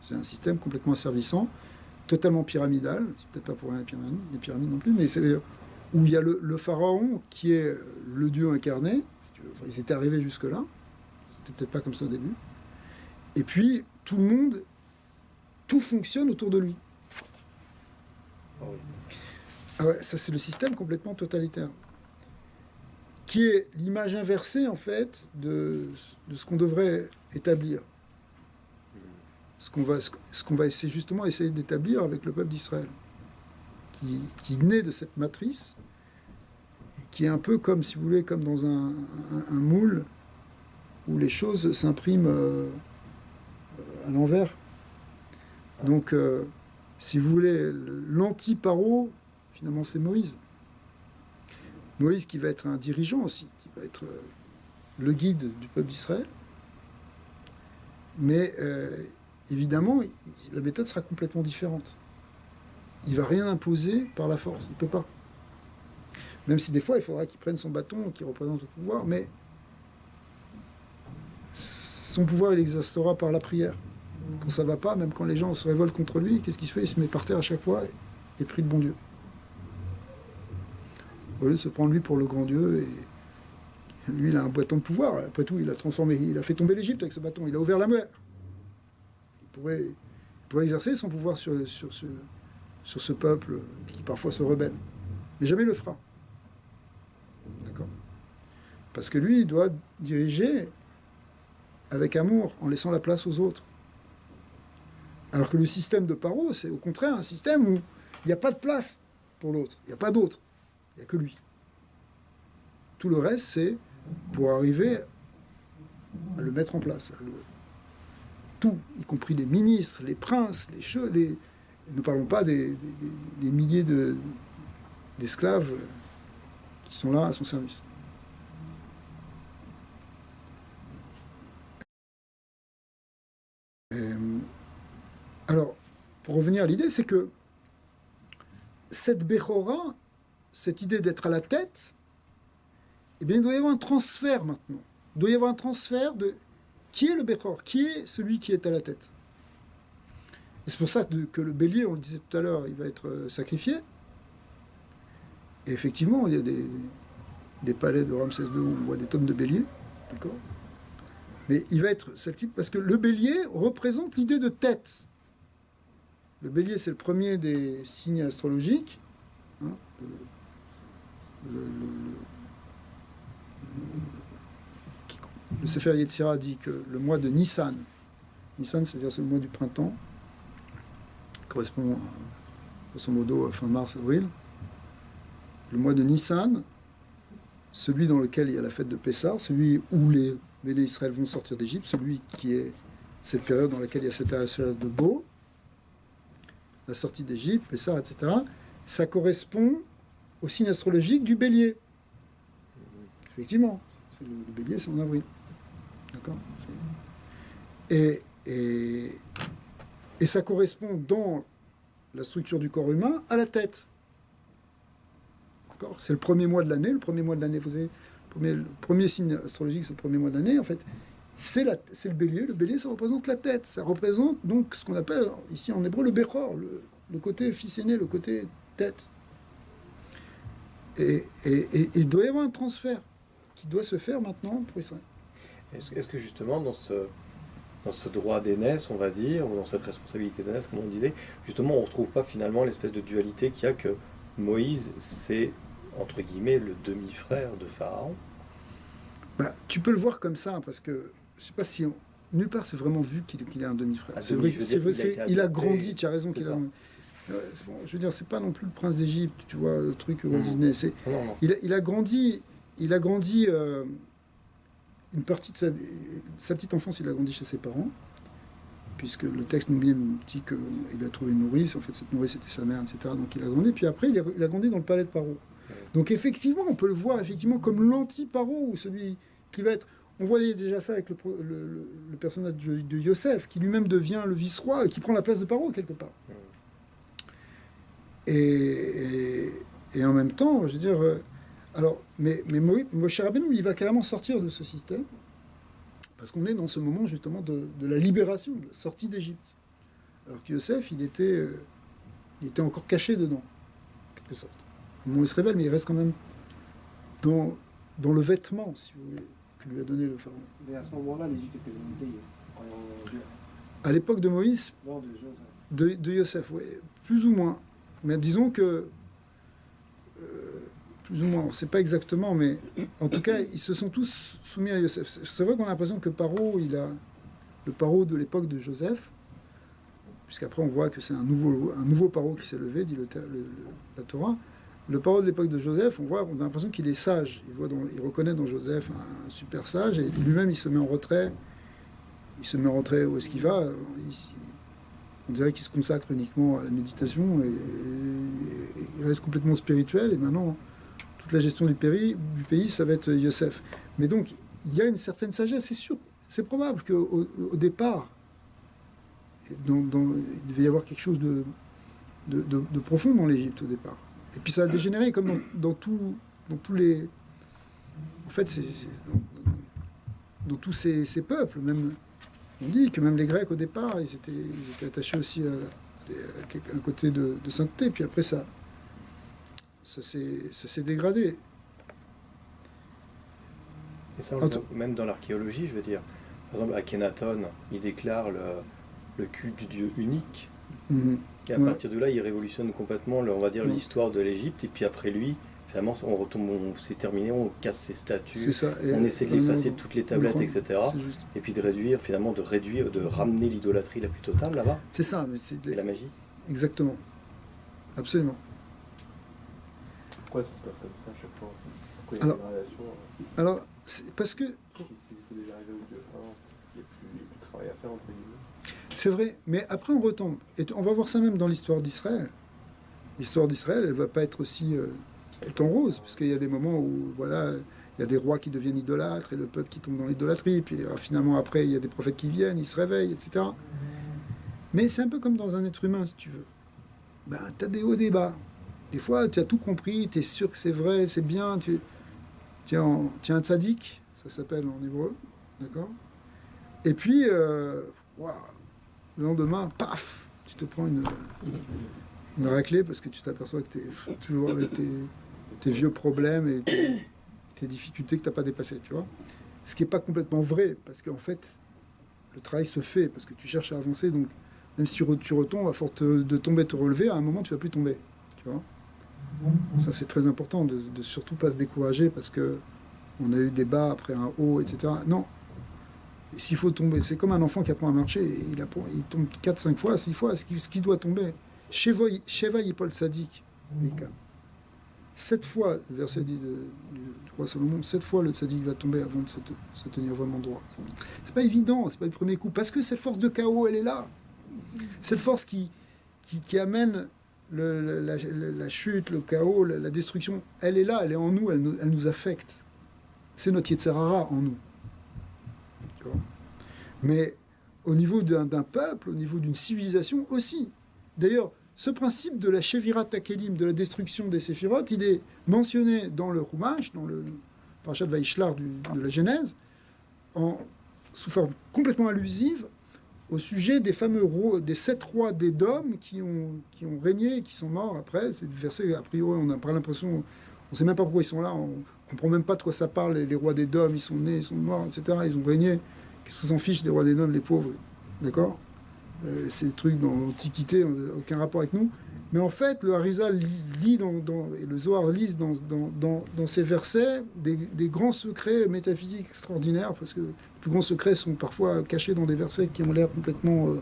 C'est un système complètement asservissant, totalement pyramidal. C'est peut-être pas pour rien les pyramides non plus, mais c'est où il y a le pharaon qui est le dieu incarné. Enfin, ils étaient arrivés jusque-là. C'était peut-être pas comme ça au début. Et puis, tout le monde, tout fonctionne autour de lui. Ah oui. Ah ouais, ça, c'est le système complètement totalitaire, qui est l'image inversée, en fait, de ce qu'on devrait établir. Ce qu'on va essayer d'établir avec le peuple d'Israël, qui naît de cette matrice, qui est un peu comme, si vous voulez, comme dans un moule où les choses s'impriment à l'envers. Donc, si vous voulez, l'anti-paro, finalement, c'est Moïse. Moïse qui va être un dirigeant aussi, qui va être le guide du peuple d'Israël. Mais évidemment, la méthode sera complètement différente. Il ne va rien imposer par la force, il ne peut pas. Même si des fois, il faudra qu'il prenne son bâton, qui représente le pouvoir, mais son pouvoir, il exercera par la prière. Quand ça ne va pas, même quand les gens se révoltent contre lui, qu'est-ce qu'il fait? Il se met par terre à chaque fois et prie le bon Dieu. Au lieu de se prendre lui pour le grand Dieu, et lui, il a un bâton de pouvoir. Après tout, il a fait tomber l'Égypte avec ce bâton, il a ouvert la mer. Il pourrait exercer son pouvoir sur ce peuple qui parfois se rebelle. Mais jamais il le fera. D'accord? Parce que lui, il doit diriger avec amour, en laissant la place aux autres. Alors que le système de Paro, c'est au contraire un système où il n'y a pas de place pour l'autre. Il n'y a pas d'autre. Il n'y a que lui. Tout le reste, c'est pour arriver à le mettre en place. Tout, y compris les ministres, les princes, ne parlons pas des milliers d'esclaves qui sont là à son service. Alors, pour revenir à l'idée, c'est que cette Bechora, cette idée d'être à la tête, eh bien, il doit y avoir un transfert maintenant. Il doit y avoir un transfert de qui est le Bechor, qui est celui qui est à la tête. Et c'est pour ça que le bélier, on le disait tout à l'heure, il va être sacrifié. Et effectivement, il y a des palais de Ramsès II où on voit des tonnes de béliers, d'accord ? Mais il va être celtique parce que le bélier représente l'idée de tête. Le bélier, c'est le premier des signes astrologiques. Hein, le Sefer Yetzira dit que le mois de Nissan, c'est-à-dire c'est le mois du printemps, correspond grosso modo à fin mars, avril. Le mois de Nissan, celui dans lequel il y a la fête de Pessah, celui où les Béné Israël vont sortir d'Égypte, celui qui est cette période dans laquelle il y a cette période de Beau, la sortie d'Égypte, Pessah, etc., ça correspond au signe astrologique du bélier. Effectivement, le bélier, c'est en avril. D'accord ? Et ça correspond dans la structure du corps humain à la tête. D'accord ? C'est le premier mois de l'année. Le premier mois de l'année, vous savez, le premier signe astrologique, c'est le premier mois de l'année. En fait, c'est le bélier. Le bélier, ça représente la tête. Ça représente donc ce qu'on appelle ici en hébreu le Bechor, le côté fils aîné, le côté tête. Et il doit y avoir un transfert qui doit se faire maintenant pour Israël. Est-ce que justement, dans ce droit d'aînesse, on va dire, ou dans cette responsabilité d'aînesse, comme on disait, justement, on ne retrouve pas finalement l'espèce de dualité qu'il y a que Moïse, c'est, entre guillemets, le demi-frère de Pharaon. Bah, tu peux le voir comme ça, parce que je sais pas si nulle part c'est vraiment vu qu'il est un demi-frère. Un C'est demi, vrai, je veux dire, il a adopté, grandi, tu as raison c'est qu'il a. ça. C'est bon, je veux dire, c'est pas non plus le prince d'Égypte, tu vois, le truc Walt Disney. Non, non. Il a grandi, une partie de sa petite enfance, il a grandi chez ses parents, puisque le texte nous dit qu'il a trouvé une nourrice, en fait cette nourrice était sa mère, etc. Donc il a grandi, puis après il a grandi dans le palais de Paro. Donc effectivement, on peut le voir effectivement comme l'anti-Paro, ou celui qui va être... On voyait déjà ça avec le personnage de Yosef, qui lui-même devient le vice-roi, et qui prend la place de Paro quelque part. Et en même temps, je veux dire... alors, mais Moshe Rabbeinu, il va carrément sortir de ce système, parce qu'on est dans ce moment justement de la libération, de la sortie d'Égypte. Alors que Yosef, il était encore caché dedans, en quelque sorte. Au moment où il se révèle, mais il reste quand même dans le vêtement, si vous voulez, que lui a donné le pharaon. Mais à ce moment-là, l'Égypte était montée. À l'époque de Moïse, Non, de Joseph. de Yosef, oui, plus ou moins. Mais disons que... plus ou moins, on ne sait pas exactement, mais en tout cas, ils se sont tous soumis à Yosef. C'est vrai qu'on a l'impression que Paro, il a le Paro de l'époque de Joseph, puisqu'après on voit que c'est un nouveau Paro qui s'est levé, dit la Torah. Le Paro de l'époque de Joseph, on a l'impression qu'il est sage. Il reconnaît dans Joseph un super sage, et lui-même il se met en retrait. Il se met en retrait où est-ce qu'il va. On dirait qu'il se consacre uniquement à la méditation, et il reste complètement spirituel, et maintenant... toute la gestion du pays, ça va être Yosef. Mais donc, il y a une certaine sagesse, c'est sûr. C'est probable qu'au départ, il devait y avoir quelque chose de profond dans l'Égypte au départ. Et puis ça a dégénéré comme dans tous les... En fait, dans tous ces peuples. Même, on dit que même les Grecs, au départ, ils étaient attachés aussi à un côté de sainteté. Puis après, ça s'est dégradé. Et ça, même dans l'archéologie, je veux dire. Par exemple, Akhenaton, il déclare le culte du Dieu unique. Mhm. Et à partir de là, il révolutionne complètement, on va dire, l'histoire de l'Égypte. Et puis après lui, finalement, on retombe, c'est terminé, on casse ses statues, on essaie de l'effacer de toutes les tablettes, etc. Et puis de ramener l'idolâtrie la plus totale là-bas. C'est ça, mais Et la magie. Exactement. Absolument. Pourquoi ça se passe comme ça à chaque fois? Pourquoi il y a Alors, une dégradation Alors, c'est parce que... Si faut déjà arriver au Dieu, vraiment, il n'y a plus de travail à faire, entre guillemets. C'est vrai, mais après on retombe. Et on va voir ça même dans l'histoire d'Israël. L'histoire d'Israël, elle ne va pas être aussi tout en rose, parce qu'il y a des moments où, voilà, il y a des rois qui deviennent idolâtres, et le peuple qui tombe dans l'idolâtrie, puis finalement après, il y a des prophètes qui viennent, ils se réveillent, etc. Mais c'est un peu comme dans un être humain, si tu veux. Ben, tu as des hauts, des bas. Des fois, tu as tout compris, tu es sûr que c'est vrai, c'est bien, tu es un tzaddik, ça s'appelle en hébreu, d'accord? Et puis, waouh, le lendemain, paf, tu te prends une raclée parce que tu t'aperçois que tu es toujours avec tes vieux problèmes et tes difficultés que tu n'as pas dépassées, tu vois? Ce qui n'est pas complètement vrai, parce qu'en fait, le travail se fait, parce que tu cherches à avancer, donc même si tu retombes, à force de tomber, te relever, à un moment, tu ne vas plus tomber, tu vois? Ça, c'est très important de surtout pas se décourager parce que on a eu des bas après un haut, etc. Non. Et s'il faut tomber, c'est comme un enfant qui apprend à marcher, il tombe 4, 5 fois, 6 fois, ce qui doit tomber. Sheva Yipol Tzadik. 7 fois, le verset dit du roi Salomon, 7 fois le Tzadik va tomber avant de se tenir vraiment droit. C'est pas évident, c'est pas le premier coup, parce que cette force de chaos, elle est là. Cette force qui amène la chute, le chaos, la destruction, elle est là, elle est en nous, elle nous affecte. C'est notre Yetzer Hara en nous. Tu vois? Mais au niveau d'un peuple, au niveau d'une civilisation aussi. D'ailleurs, ce principe de la Shevirat Hakelim, de la destruction des Séphirot, il est mentionné dans le Chumash, dans le Parashat Vaishlar de la Genèse, sous forme complètement allusive au sujet des des 7 rois d'Édom qui ont régné, qui sont morts après. C'est du verset, a priori, on n'a pas l'impression, on ne sait même pas pourquoi ils sont là, on comprend même pas de quoi ça parle. Les rois des Dômes, ils sont nés, ils sont morts, etc. Ils ont régné. Qu'est-ce qu'ils s'en fichent des rois des Dômes, les pauvres? D'accord? C'est des trucs dans l'Antiquité, aucun rapport avec nous. Mais en fait, le Harizal lit et le Zohar lise dans ces versets des grands secrets métaphysiques extraordinaires, parce que les plus grands secrets sont parfois cachés dans des versets qui ont l'air complètement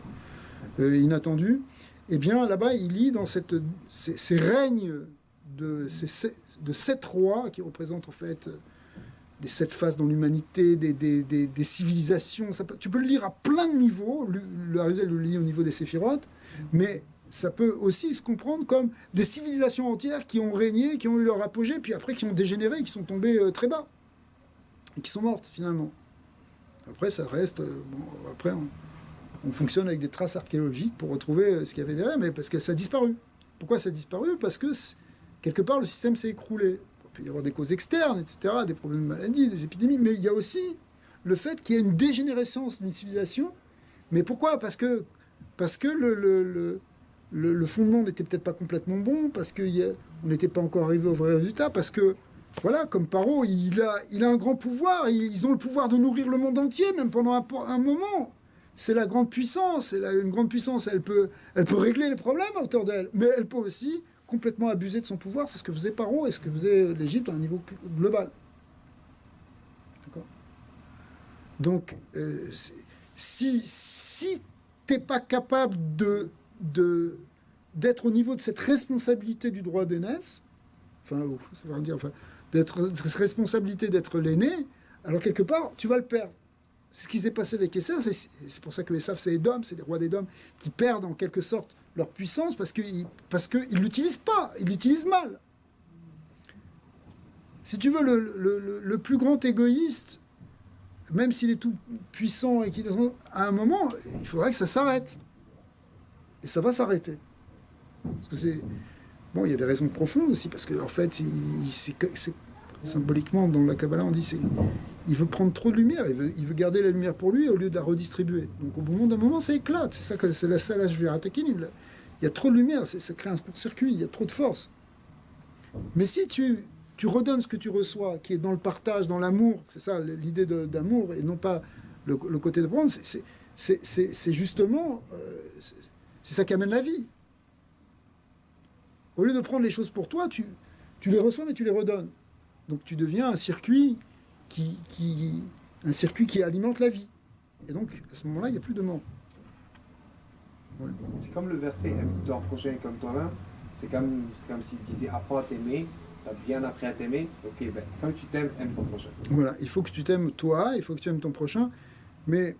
inattendus. Eh bien, là-bas, il lit dans ces règnes de 7 rois qui représentent en fait des 7 phases dans l'humanité, des civilisations. Tu peux le lire à plein de niveaux. Le Harizal le lit au niveau des séphirotes, mais ça peut aussi se comprendre comme des civilisations entières qui ont régné, qui ont eu leur apogée, puis après qui ont dégénéré, qui sont tombées très bas, et qui sont mortes finalement. Après, ça reste... après, on fonctionne avec des traces archéologiques pour retrouver ce qu'il y avait derrière, mais parce que ça a disparu. Pourquoi ça a disparu? Parce que, quelque part, le système s'est écroulé. Il peut y avoir des causes externes, etc., des problèmes de maladie, des épidémies, mais il y a aussi le fait qu'il y a une dégénérescence d'une civilisation. Mais pourquoi? Parce que le fondement n'était peut-être pas complètement bon, parce qu'on n'était pas encore arrivé au vrai résultat, parce que, voilà, comme Paro, il a un grand pouvoir, ils ont le pouvoir de nourrir le monde entier, même pendant un moment. C'est la grande puissance, une grande puissance, elle peut régler les problèmes à hauteur d'elle, mais elle peut aussi complètement abuser de son pouvoir, c'est ce que faisait Paro et ce que faisait l'Égypte à un niveau global. D'accord? Donc, si tu n'es pas capable d'être au niveau de cette responsabilité du droit d'aînesse, d'être responsabilité d'être l'aîné, alors quelque part, tu vas le perdre. Ce qui s'est passé avec Esav, c'est pour ça que Esav, c'est Édom, c'est les rois d'Édom qui perdent en quelque sorte leur puissance parce qu'ils ne l'utilisent pas, ils l'utilisent mal. Si tu veux, le plus grand égoïste, même s'il est tout puissant et à un moment, il faudrait que ça s'arrête. Et ça va s'arrêter. Parce que c'est... Bon, il y a des raisons profondes aussi, parce qu'en fait, c'est symboliquement, dans la Kabbalah, on dit il veut prendre trop de lumière, il veut garder la lumière pour lui au lieu de la redistribuer. Donc au bout d'un moment, ça éclate. C'est ça que c'est la salle HVR-Atakin. Il y a trop de lumière, ça crée un court-circuit, il y a trop de force. Mais si tu redonnes ce que tu reçois, qui est dans le partage, dans l'amour, c'est ça l'idée d'amour, et non pas le côté de prendre, c'est justement... c'est ça qui amène la vie. Au lieu de prendre les choses pour toi, tu les reçois, mais tu les redonnes. Donc tu deviens un circuit qui alimente la vie. Et donc, à ce moment-là, il n'y a plus de mort. Ouais. C'est comme le verset « aime ton prochain comme toi-même ». C'est comme s'il disait « apprends à t'aimer ». Tu as bien appris à t'aimer. Ok, ben, comme tu t'aimes, aime ton prochain. Voilà, il faut que tu t'aimes toi, il faut que tu aimes ton prochain. Mais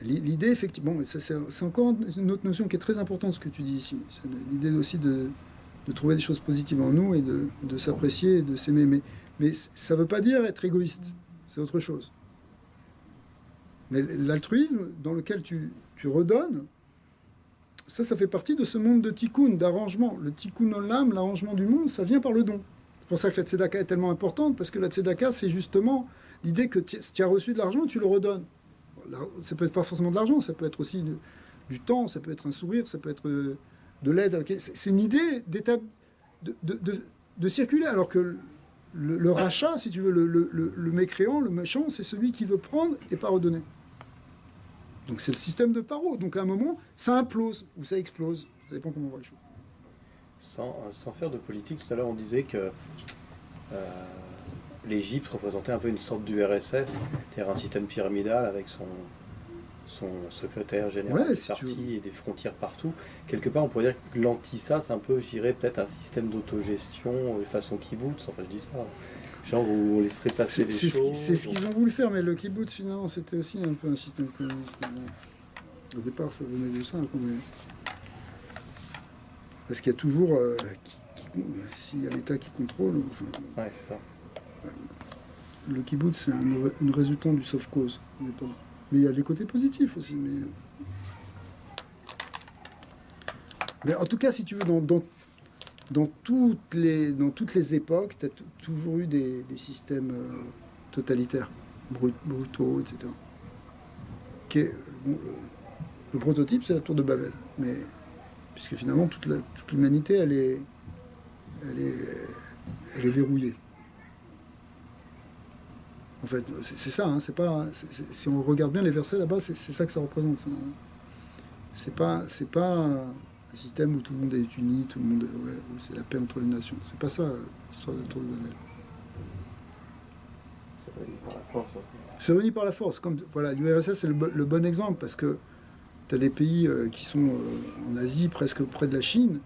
l'idée, effectivement, c'est encore une autre notion qui est très importante, ce que tu dis ici. C'est l'idée aussi de trouver des choses positives en nous et de s'apprécier et de s'aimer. Mais ça ne veut pas dire être égoïste. C'est autre chose. Mais l'altruisme dans lequel tu redonnes, ça fait partie de ce monde de tikkun, d'arrangement. Le tikkun olam, l'arrangement du monde, ça vient par le don. C'est pour ça que la tzedaka est tellement importante, parce que la tzedaka, c'est justement l'idée que tu as reçu de l'argent, tu le redonnes. Ça peut être pas forcément de l'argent, ça peut être aussi du temps, ça peut être un sourire, ça peut être de l'aide. C'est une idée d'étape de circuler, alors que le rachat, si tu veux, le mécréant, le méchant, c'est celui qui veut prendre et pas redonner. Donc c'est le système de Paro. Donc à un moment, ça implose ou ça explose. Ça dépend comment on voit les choses. Sans faire de politique, tout à l'heure on disait que l'Égypte représentait un peu une sorte d'URSS, c'est-à-dire un système pyramidal avec son secrétaire général du parti et des frontières partout. Quelque part, on pourrait dire que l'anti-ça, c'est un peu, je dirais, peut-être un système d'autogestion façon kibbutz, enfin je dis ça. Genre où on laisserait passer les choses. C'est ce qu'ils ont voulu faire, mais le kibbutz, finalement, c'était aussi un peu un système communiste. Au départ, ça venait de ça. Parce qu'il y a toujours... s'il y a l'État qui contrôle... Ouais, c'est ça. Le kibbutz, c'est une résultante du sauf-cause, au départ. Mais il y a des côtés positifs aussi. Mais en tout cas, si tu veux, dans toutes les époques, tu as toujours eu des systèmes totalitaires, brutaux, etc. Le prototype, c'est la tour de Babel. Mais, puisque finalement, toute l'humanité, elle est verrouillée. En fait, c'est ça, hein, si on regarde bien les versets là-bas, c'est ça que ça représente. C'est pas un système où tout le monde est uni, tout le monde, où c'est la paix entre les nations. C'est pas ça, l'histoire de la tour de Babel. C'est réuni par la force. Hein. C'est réuni par la force. Comme, voilà, l'URSS, c'est le bon exemple, parce que tu as des pays qui sont en Asie, presque près de la Chine,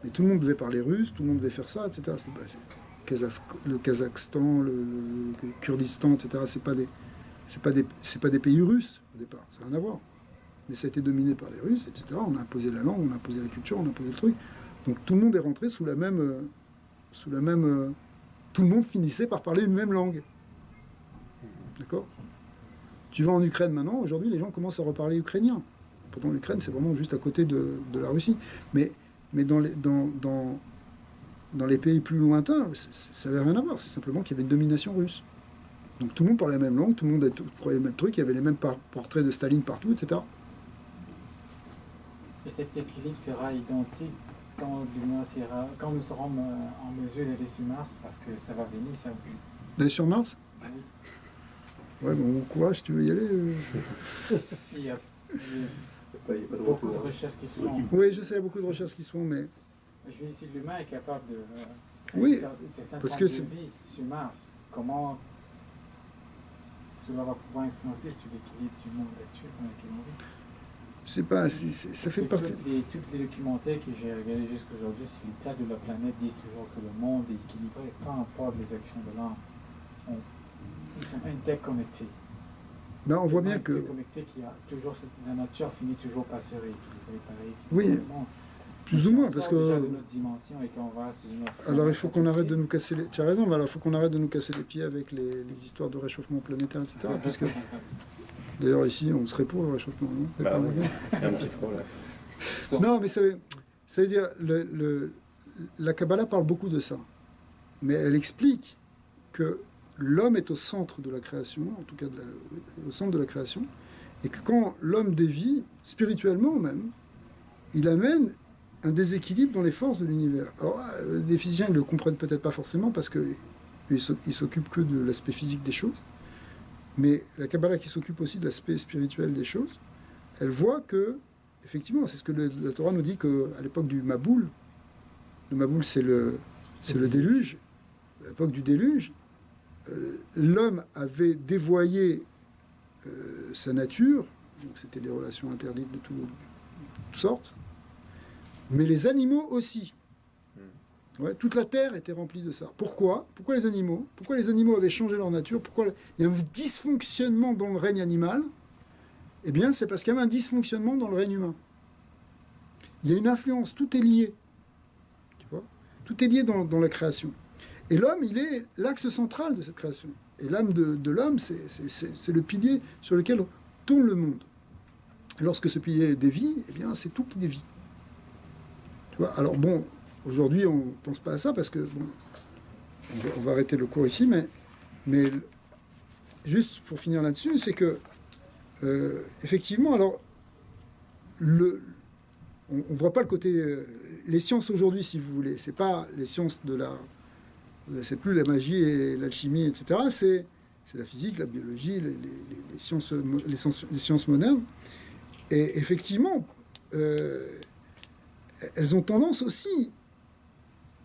mais tout le monde devait parler russe, tout le monde devait faire ça, etc. Le Kazakhstan, le Kurdistan, etc. C'est pas des pays russes au départ, ça n'a rien à voir. Mais ça a été dominé par les Russes, etc. On a imposé la langue, on a imposé la culture, on a imposé le truc. Donc tout le monde est rentré sous la même, tout le monde finissait par parler une même langue. D'accord ? Tu vas en Ukraine maintenant, aujourd'hui les gens commencent à reparler ukrainien. Pourtant l'Ukraine c'est vraiment juste à côté de la Russie. Mais dans les pays plus lointains, ça n'avait rien à voir. C'est simplement qu'il y avait une domination russe. Donc tout le monde parlait la même langue, tout le monde croyait le même truc, il y avait les mêmes portraits de Staline partout, etc. Et cet équilibre sera identique quand nous serons en mesure d'aller sur Mars, parce que ça va venir, ça aussi. D'aller sur Mars ? Oui. Ouais, bon courage, tu veux y aller Il y a pas de beaucoup retour. de recherches qui se font. Oui, je sais, il y a beaucoup de recherches qui se font, mais... Je veux dire, si l'humain est capable de Oui, certains parce temps que de c'est... vie sur Mars, comment cela va pouvoir influencer sur l'équilibre du monde actuel dans lequel on vit? Je sais pas, ça fait partie... Tous les documentaires que j'ai regardés jusqu'à aujourd'hui sur l'état de la planète disent toujours que le monde est équilibré, peu importe les actions de l'homme. Ils sont interconnectés. Ben, on voit bien que... La nature finit toujours par se rééquilibrer, pareil. Oui, plus ou moins, parce que... Déjà de notre dimension et qu'on va sur une autre Alors il faut qu'on arrête de nous casser les... Tu as raison, mais alors il faut qu'on arrête de nous casser les pieds avec les histoires de réchauffement planétaire, etc. Puisque... D'ailleurs ici, on serait pour le réchauffement, non ? Bah oui, il y a un petit problème. Non, mais ça veut dire... La Kabbalah parle beaucoup de ça. Mais elle explique que l'homme est au centre de la création, en tout cas au centre de la création, et que quand l'homme dévie, spirituellement même, il amène un déséquilibre dans les forces de l'univers. Alors, les physiciens ne le comprennent peut-être pas forcément parce qu'ils s'occupent que de l'aspect physique des choses, mais la Kabbalah qui s'occupe aussi de l'aspect spirituel des choses, elle voit que, effectivement, c'est ce que la Torah nous dit qu'à l'époque du Maboul, le Maboul c'est le déluge, à l'époque du déluge, l'homme avait dévoyé sa nature, donc c'était des relations interdites de toutes sortes, mais les animaux aussi. Ouais, toute la terre était remplie de ça. Pourquoi ? Pourquoi les animaux avaient changé leur nature ? Pourquoi il y a un dysfonctionnement dans le règne animal ? Eh bien, c'est parce qu'il y avait un dysfonctionnement dans le règne humain. Il y a une influence, tout est lié. Tu vois ? Tout est lié dans la création. Et l'homme, il est l'axe central de cette création. Et l'âme de l'homme, c'est le pilier sur lequel tourne le monde. Et lorsque ce pilier dévie, eh bien, c'est tout qui dévie. Tu vois ? Alors bon, aujourd'hui, on ne pense pas à ça parce que, bon, on va arrêter le cours ici, mais juste pour finir là-dessus, c'est que, effectivement, alors, on ne voit pas le côté... les sciences aujourd'hui, si vous voulez, c'est pas les sciences c'est plus la magie et l'alchimie, etc. C'est la physique, la biologie, les sciences modernes. Et effectivement, elles ont tendance aussi,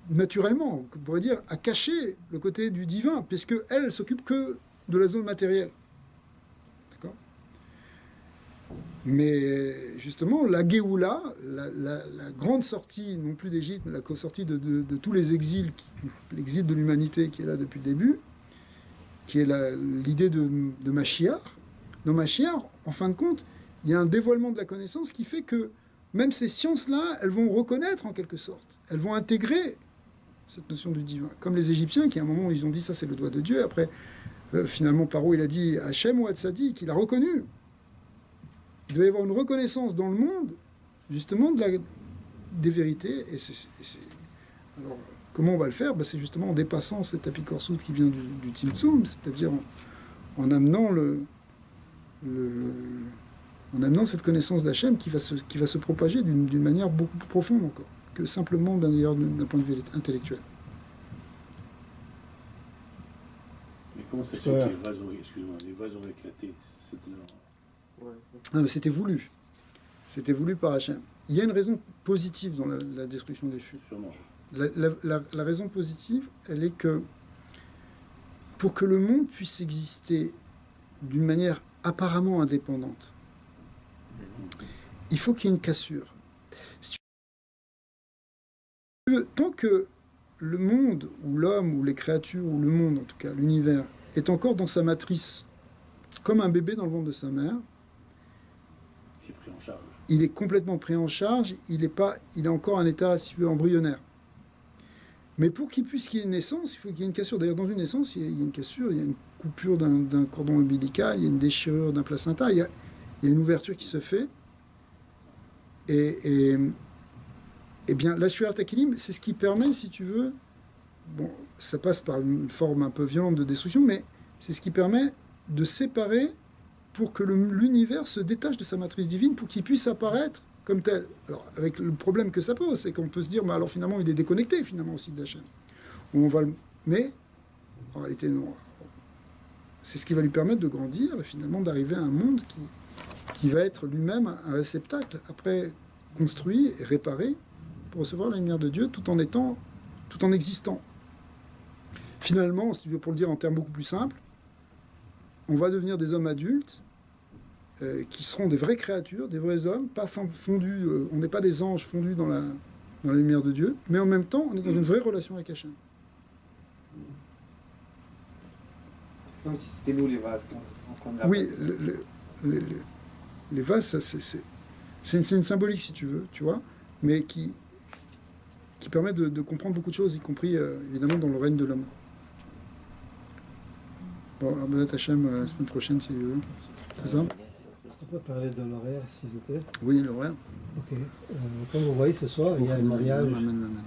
naturellement, on pourrait dire, à cacher le côté du divin, puisqu'elles ne s'occupent que de la zone matérielle. D'accord ? Mais justement, la Géoula, la grande sortie, non plus d'Égypte, mais la sortie de tous les exils, l'exil de l'humanité qui est là depuis le début, qui est l'idée de Mashiach. Dans Mashiach, en fin de compte, il y a un dévoilement de la connaissance qui fait que même ces sciences-là, elles vont reconnaître en quelque sorte, elles vont intégrer cette notion du divin. Comme les Égyptiens qui, à un moment, ils ont dit ça c'est le doigt de Dieu. Après, finalement, Paro, il a dit Hachem ou Hatzadi, qu'il a reconnu. Il doit y avoir une reconnaissance dans le monde, justement, des vérités. Alors, comment on va le faire ? C'est justement en dépassant cet apicorsout qui vient du Tzimtzum, c'est-à-dire en amenant en amenant cette connaissance d'Hachem qui va se propager d'une manière beaucoup plus profonde encore, que simplement d'un point de vue intellectuel. Du Comment ça se fait que les vases ont éclaté? Non, mais c'était voulu. C'était voulu par Hachem. Il y a une raison positive dans la destruction des fûts. Sûrement. La raison positive, elle est que pour que le monde puisse exister d'une manière apparemment indépendante, il faut qu'il y ait une cassure. Tant que le monde, ou l'homme, ou les créatures, ou le monde en tout cas, l'univers, est encore dans sa matrice, comme un bébé dans le ventre de sa mère, il est pris en charge. Il est complètement pris en charge, il est encore en état, si tu veux, embryonnaire. Mais pour qu'il puisse qu'il y ait une naissance, il faut qu'il y ait une cassure. D'ailleurs, dans une naissance, il y a une cassure, il y a une coupure d'un cordon ombilical, il y a une déchirure d'un placenta, il y a une ouverture qui se fait. Et bien, la Shvirat HaKelim, c'est ce qui permet, si tu veux, bon, ça passe par une forme un peu violente de destruction, mais c'est ce qui permet de séparer pour que l'univers se détache de sa matrice divine, pour qu'il puisse apparaître comme tel. Alors, avec le problème que ça pose, c'est qu'on peut se dire, mais alors finalement, il est déconnecté, finalement, aussi de la chaîne. Mais, en réalité, non. C'est ce qui va lui permettre de grandir, et finalement, d'arriver à un monde qui va être lui-même un réceptacle, après construit et réparé, pour recevoir la lumière de Dieu, tout en existant. Finalement, si tu veux, pour le dire en termes beaucoup plus simples, on va devenir des hommes adultes qui seront des vraies créatures, des vrais hommes, pas fondus, on n'est pas des anges fondus dans la lumière de Dieu, mais en même temps, on est dans une vraie relation avec Hachem. C'est comme si c'était nous les vases. Oui, les vases, c'est une symbolique, si tu veux, tu vois, mais qui permet de comprendre beaucoup de choses, y compris, évidemment, dans le règne de l'homme. Bon, Abonat Hachem, la semaine prochaine, si tu veux. C'est ça? On peut parler de l'horaire, s'il vous plaît? Oui, l'horaire. Ok. Comme vous voyez, ce soir, il y a un mariage. Amen.